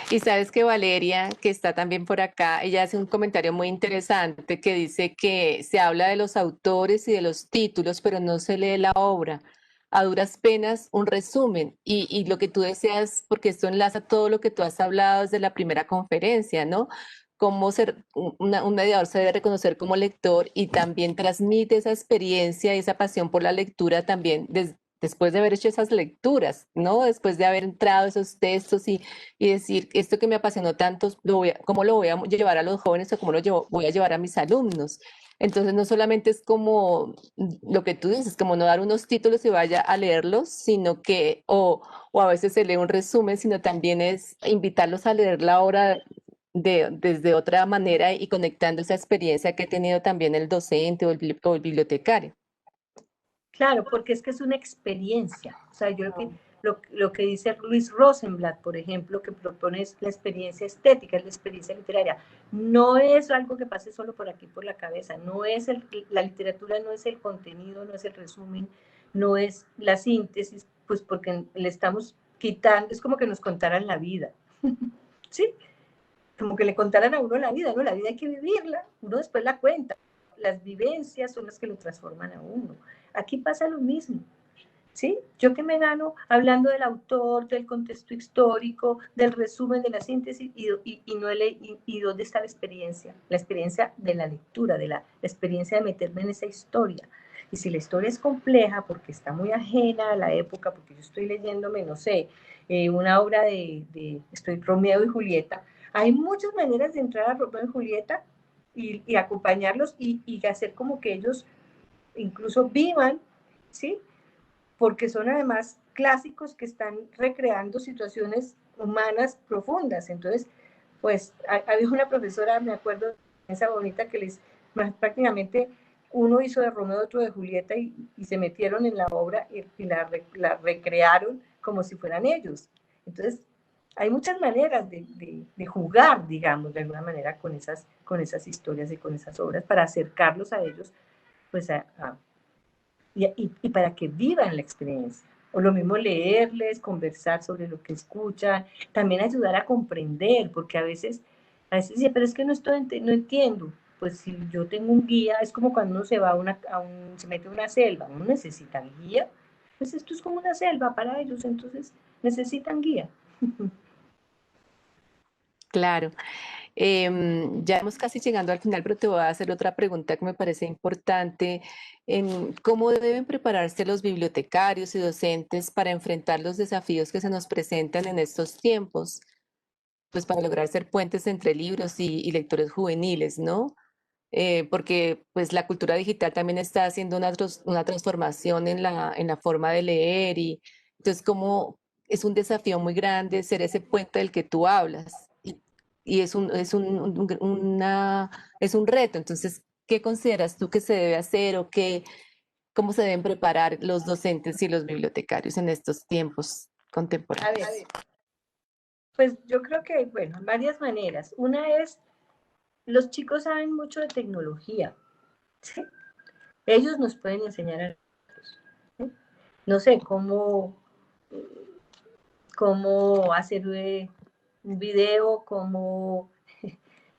Y sabes que Valeria, que está también por acá, ella hace un comentario muy interesante que dice que se habla de los autores y de los títulos, pero no se lee la obra. A duras penas, un resumen. Y lo que tú deseas, porque esto enlaza todo lo que tú has hablado desde la primera conferencia, ¿no? Cómo ser un mediador se debe reconocer como lector y también transmite esa experiencia y esa pasión por la lectura también después de haber hecho esas lecturas, ¿no? Después de haber entrado esos textos y decir, esto que me apasionó tanto, ¿cómo lo voy a llevar a los jóvenes o cómo voy a llevar a mis alumnos? Entonces, no solamente es como lo que tú dices, como no dar unos títulos y vaya a leerlos, sino que, o a veces se lee un resumen, sino también es invitarlos a leer la obra desde otra manera y conectando esa experiencia que ha tenido también el docente o el bibliotecario. Claro, porque es que es una experiencia. O sea, yo lo que dice Luis Rosenblatt, por ejemplo, que propone es la experiencia estética, es la experiencia literaria. No es algo que pase solo por aquí, por la cabeza. No es la literatura no es el contenido, no es el resumen, no es la síntesis, pues porque le estamos quitando, es como que nos contaran la vida. ¿Sí? Como que le contaran a uno la vida, ¿no? La vida hay que vivirla, uno después la cuenta. Las vivencias son las que lo transforman a uno. Aquí pasa lo mismo. ¿Sí? ¿Yo qué me gano hablando del autor, del contexto histórico, del resumen, de la síntesis y dónde está la experiencia? La experiencia de la lectura, de la experiencia de meterme en esa historia. Y si la historia es compleja porque está muy ajena a la época, porque yo estoy leyéndome, no sé, una obra estoy Romeo y Julieta, hay muchas maneras de entrar a Romeo y Julieta y acompañarlos y hacer como que ellos incluso vivan, ¿sí? Porque son además clásicos que están recreando situaciones humanas profundas. Entonces, pues había una profesora, me acuerdo, esa bonita que les prácticamente uno hizo de Romeo, otro de Julieta y se metieron en la obra y la recrearon como si fueran ellos. Entonces, hay muchas maneras de jugar, digamos, de alguna manera con esas historias y con esas obras para acercarlos a ellos, pues y para que vivan la experiencia. O lo mismo leerles, conversar sobre lo que escuchan, también ayudar a comprender, porque a veces dice, pero es que no entiendo. Pues si yo tengo un guía, es como cuando uno se va se mete a una selva, no necesitan guía, pues esto es como una selva para ellos, entonces necesitan guía. Claro. Ya estamos casi llegando al final, pero te voy a hacer otra pregunta que me parece importante. En ¿cómo deben prepararse los bibliotecarios y docentes para enfrentar los desafíos que se nos presentan en estos tiempos? Pues para lograr ser puentes entre libros y lectores juveniles, ¿no? Porque pues la cultura digital también está haciendo una transformación en la forma de leer y entonces como es un desafío muy grande ser ese puente del que tú hablas y es un reto. Entonces, ¿qué consideras tú que se debe hacer o cómo se deben preparar los docentes y los bibliotecarios en estos tiempos A ver, contemporáneos? pues yo creo que, bueno, varias maneras. Una es, los chicos saben mucho de tecnología, ¿sí? Ellos nos pueden enseñar a nosotros, ¿sí? No sé, cómo hacer un video,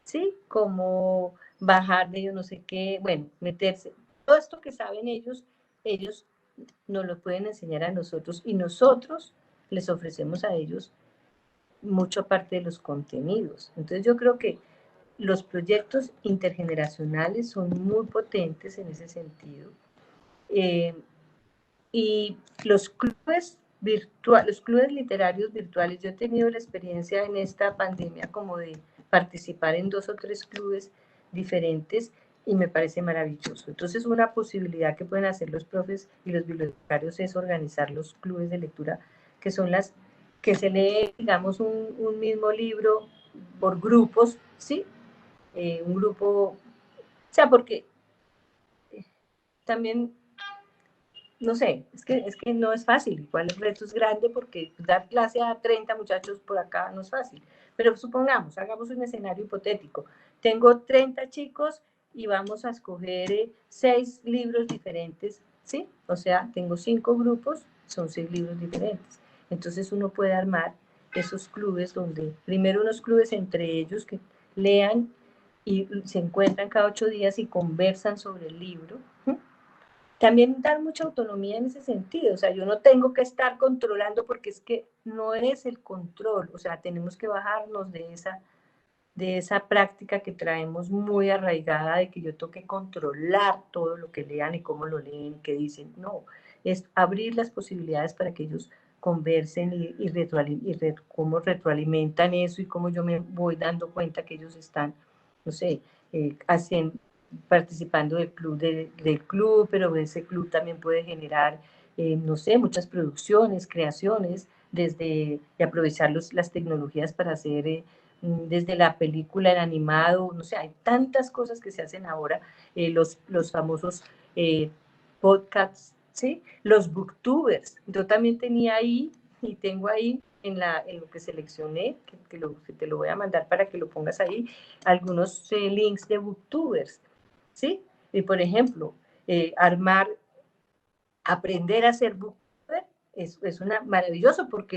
sí, cómo bajar de yo no sé qué, bueno, meterse. Todo esto que saben ellos nos lo pueden enseñar a nosotros y nosotros les ofrecemos a ellos mucha parte de los contenidos. Entonces yo creo que los proyectos intergeneracionales son muy potentes en ese sentido. Eh, y los clubes literarios virtuales, yo he tenido la experiencia en esta pandemia como de participar en 2 o 3 clubes diferentes y me parece maravilloso. Entonces, una posibilidad que pueden hacer los profes y los bibliotecarios es organizar los clubes de lectura, que son las que se lee, digamos, un mismo libro por grupos, ¿sí? Un grupo, o sea, porque también no sé, es que no es fácil. Igual el reto es grande porque dar clase a 30 muchachos por acá no es fácil. Pero supongamos, hagamos un escenario hipotético. Tengo 30 chicos y vamos a escoger 6 libros diferentes, ¿sí? O sea, tengo 5 grupos, son 6 libros diferentes. Entonces uno puede armar esos clubes donde, primero unos clubes entre ellos que lean y se encuentran cada 8 días y conversan sobre el libro. ¿Sí? También dar mucha autonomía en ese sentido, o sea, yo no tengo que estar controlando porque es que no es el control, o sea, tenemos que bajarnos de esa práctica que traemos muy arraigada de que yo tengo que controlar todo lo que lean y cómo lo leen, qué dicen, no, es abrir las posibilidades para que ellos conversen cómo retroalimentan eso y cómo yo me voy dando cuenta que ellos están, no sé, haciendo participando del club, pero ese club también puede generar, no sé, muchas producciones, creaciones, de aprovechar las tecnologías para hacer, desde la película, el animado, no sé, hay tantas cosas que se hacen ahora, los famosos eh, podcasts, ¿sí? Los booktubers. Yo también tenía ahí y tengo ahí en lo que seleccioné, que te lo voy a mandar para que lo pongas ahí, algunos links de booktubers. ¿Sí? Y por ejemplo, aprender a ser booktuber es maravilloso porque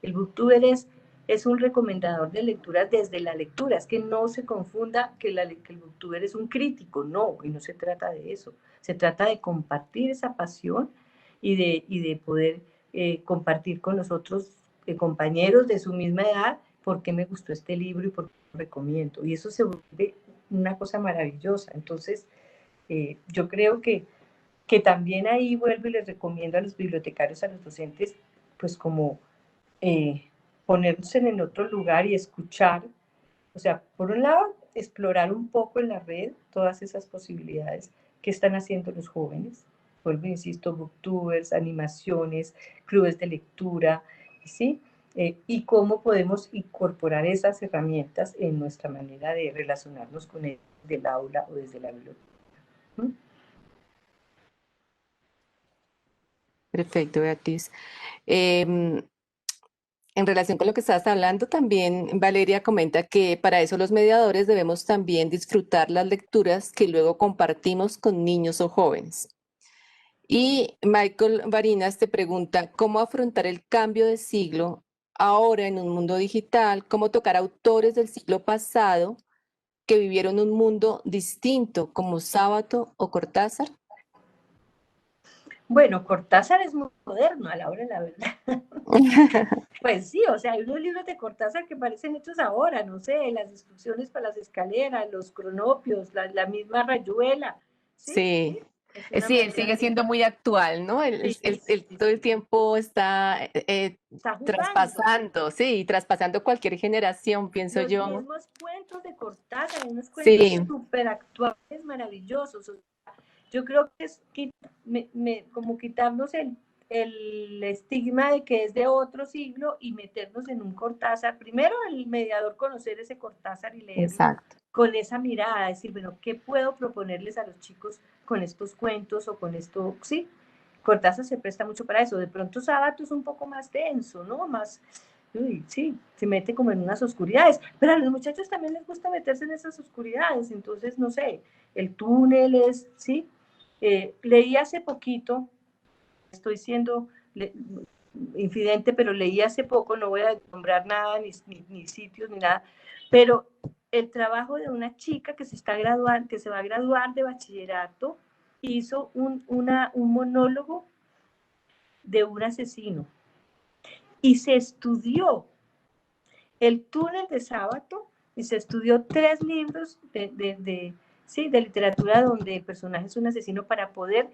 el booktuber es un recomendador de lecturas desde la lectura. Es que no se confunda que el booktuber es un crítico, no, y no se trata de eso. Se trata de compartir esa pasión y de poder compartir con los otros compañeros de su misma edad por qué me gustó este libro y por qué lo recomiendo. Y eso se vuelve una cosa maravillosa. Entonces, yo creo que también ahí vuelvo y les recomiendo a los bibliotecarios, a los docentes, pues como ponerse en el otro lugar y escuchar. O sea, por un lado, explorar un poco en la red todas esas posibilidades que están haciendo los jóvenes. Vuelvo, insisto, booktubers, animaciones, clubes de lectura, ¿sí? Y cómo podemos incorporar esas herramientas en nuestra manera de relacionarnos con el del aula o desde la biblioteca. ¿Mm? Perfecto, Beatriz. Em, En relación con lo que estabas hablando, también Valeria comenta que para eso los mediadores debemos también disfrutar las lecturas que luego compartimos con niños o jóvenes. Y Michael Varinas te pregunta, ¿cómo afrontar el cambio de siglo ahora en un mundo digital? ¿Cómo tocar autores del siglo pasado que vivieron un mundo distinto, como Sábato o Cortázar? Bueno, Cortázar es muy moderno a la hora de la verdad. Pues sí, o sea, hay unos libros de Cortázar que parecen hechos ahora, no sé, las instrucciones para las escaleras, los cronopios, la misma rayuela, ¿sí? Sí, Es una sí, él manera sigue de... siendo muy actual, ¿no? Sí, Él sí, todo el sí. tiempo está Está jugando. traspasando, sí, traspasando cualquier generación, pienso Los yo. mismos cuentos de Cortázar, unos cuentos Sí, súper actuales, maravillosos. Yo creo que es como quitarnos el estigma de que es de otro siglo y meternos en un Cortázar. Primero, el mediador conocer ese Cortázar y leerlo exacto. con esa mirada, decir, bueno, ¿qué puedo proponerles a los chicos con estos cuentos o con esto? Sí, Cortázar se presta mucho para eso. De pronto, Sábato es un poco más denso, ¿no? Más, uy, sí, se mete como en unas oscuridades, pero a los muchachos también les gusta meterse en esas oscuridades, entonces, no sé, el túnel es, ¿sí? Leí hace poquito, estoy siendo infidente, pero leí hace poco, no voy a nombrar nada, ni sitios, ni nada, pero el trabajo de una chica que se está graduando, que se va a graduar de bachillerato, hizo un monólogo de un asesino y se estudió el túnel de Sábato y se estudió 3 libros sí, de literatura donde el personaje es un asesino para poder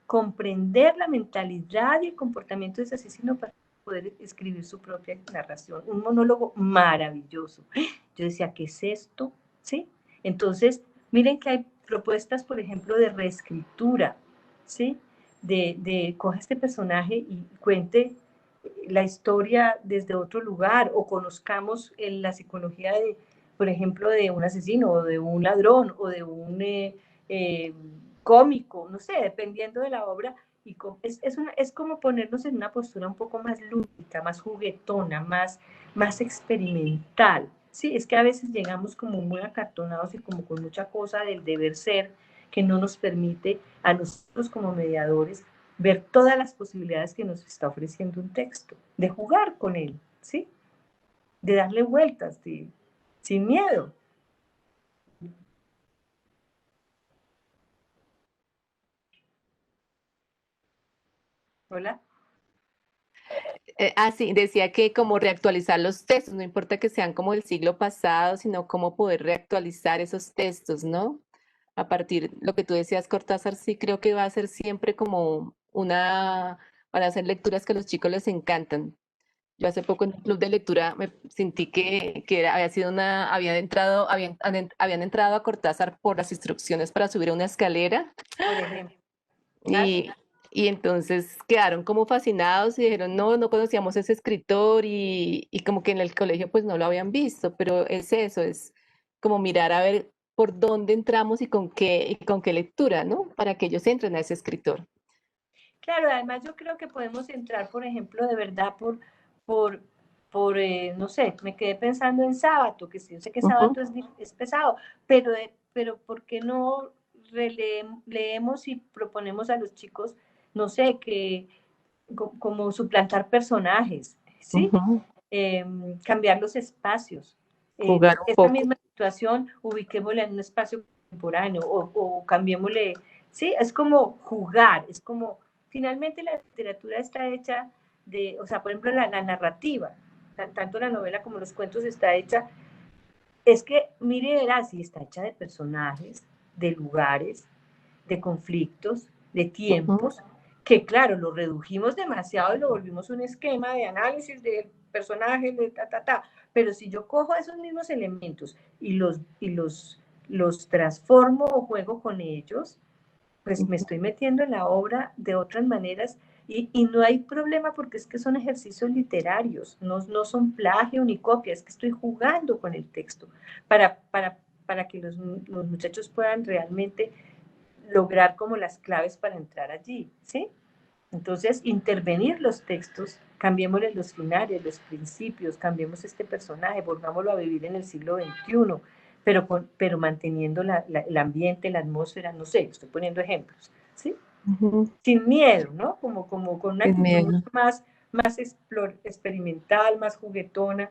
comprender la mentalidad y el comportamiento de ese asesino para poder escribir su propia narración. Un monólogo maravilloso. Yo decía, ¿qué es esto? ¿Sí? Entonces, miren que hay propuestas, por ejemplo, de reescritura, ¿sí? Coge este personaje y cuente la historia desde otro lugar o conozcamos la psicología de, por ejemplo, de un asesino o de un ladrón o de un cómico, no sé, dependiendo de la obra. Y es como ponernos en una postura un poco más lúdica, más juguetona, más experimental. Sí, es que a veces llegamos como muy acartonados y como con mucha cosa del deber ser que no nos permite a nosotros como mediadores ver todas las posibilidades que nos está ofreciendo un texto, de jugar con él, ¿sí? De darle vueltas, sin miedo. Hola. Sí, decía que como reactualizar los textos, no importa que sean como del siglo pasado, sino cómo poder reactualizar esos textos, ¿no? A partir, lo que tú decías, Cortázar, sí creo que va a ser siempre como van a ser lecturas que a los chicos les encantan. Yo hace poco en un club de lectura me sentí había sido habían entrado a Cortázar por las instrucciones para subir a una escalera Por ejemplo, claro. y, y entonces quedaron como fascinados y dijeron, no, no conocíamos ese escritor y como que en el colegio pues no lo habían visto, pero es eso, es como mirar a ver por dónde entramos y con qué lectura, ¿no? Para que ellos entren a ese escritor. Claro, además yo creo que podemos entrar, por ejemplo, de verdad por, no sé, me quedé pensando en Sábato, que sí, yo sé que Ujú. Sábato es pesado, pero ¿por qué no leemos y proponemos a los chicos, no sé, que como suplantar personajes, ¿sí? Ujú. Cambiar los espacios. Jugar un Esta poco. misma situación, ubiquémosla en un espacio contemporáneo o cambiémosle, ¿sí? Es como jugar, es como, finalmente la literatura está hecha de, o sea, por ejemplo, la narrativa, tanto la novela como los cuentos está hecha, es que, mire, verá, si está hecha de personajes, de lugares, de conflictos, de tiempos, que claro, lo redujimos demasiado y lo volvimos un esquema de análisis del personaje, de pero si yo cojo esos mismos elementos y los transformo o juego con ellos, pues me estoy metiendo en la obra de otras maneras y no hay problema porque es que son ejercicios literarios, no son plagio ni copia, es que estoy jugando con el texto para que los muchachos puedan realmente lograr como las claves para entrar allí, ¿sí? Entonces, intervenir los textos, cambiémosle los finales, los principios, cambiemos este personaje, volvámoslo a vivir en el siglo XXI, pero manteniendo el ambiente, la atmósfera, no sé, estoy poniendo ejemplos, ¿sí? Sin miedo, ¿no? Como con una actitud mucho más experimental, más juguetona.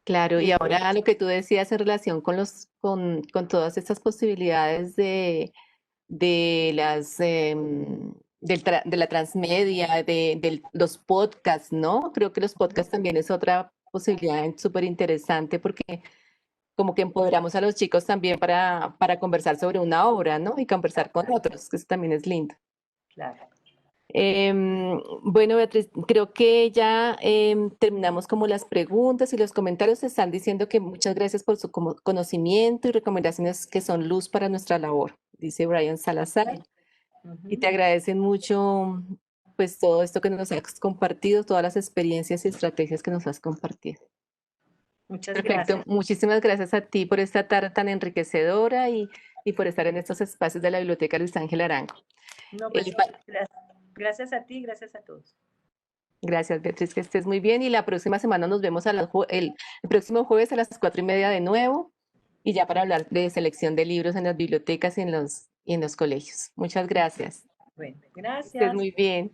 Claro, y ahora lo que tú decías en relación con todas estas posibilidades de las de la transmedia, de los podcasts, ¿no? Creo que los podcasts también es otra posibilidad súper interesante porque como que empoderamos a los chicos también para conversar sobre una obra, ¿no? Y conversar con otros, que eso también es lindo. Claro. Bueno, Beatriz, creo que ya terminamos como las preguntas y los comentarios. Están diciendo que muchas gracias por su conocimiento y recomendaciones que son luz para nuestra labor, dice Brian Salazar. Y te agradecen mucho pues todo esto que nos has compartido, todas las experiencias y estrategias que nos has compartido. Muchas Perfecto, gracias. muchísimas gracias a ti por esta tarde tan enriquecedora y por estar en estos espacios de la Biblioteca Luis Ángel Arango. No, pues gracias a ti, gracias a todos. Gracias, Beatriz, que estés muy bien. Y la próxima semana nos vemos el próximo jueves a las 4:30 de nuevo y ya para hablar de selección de libros en las bibliotecas y en los colegios. Muchas gracias. Bueno, Que estés gracias. muy bien.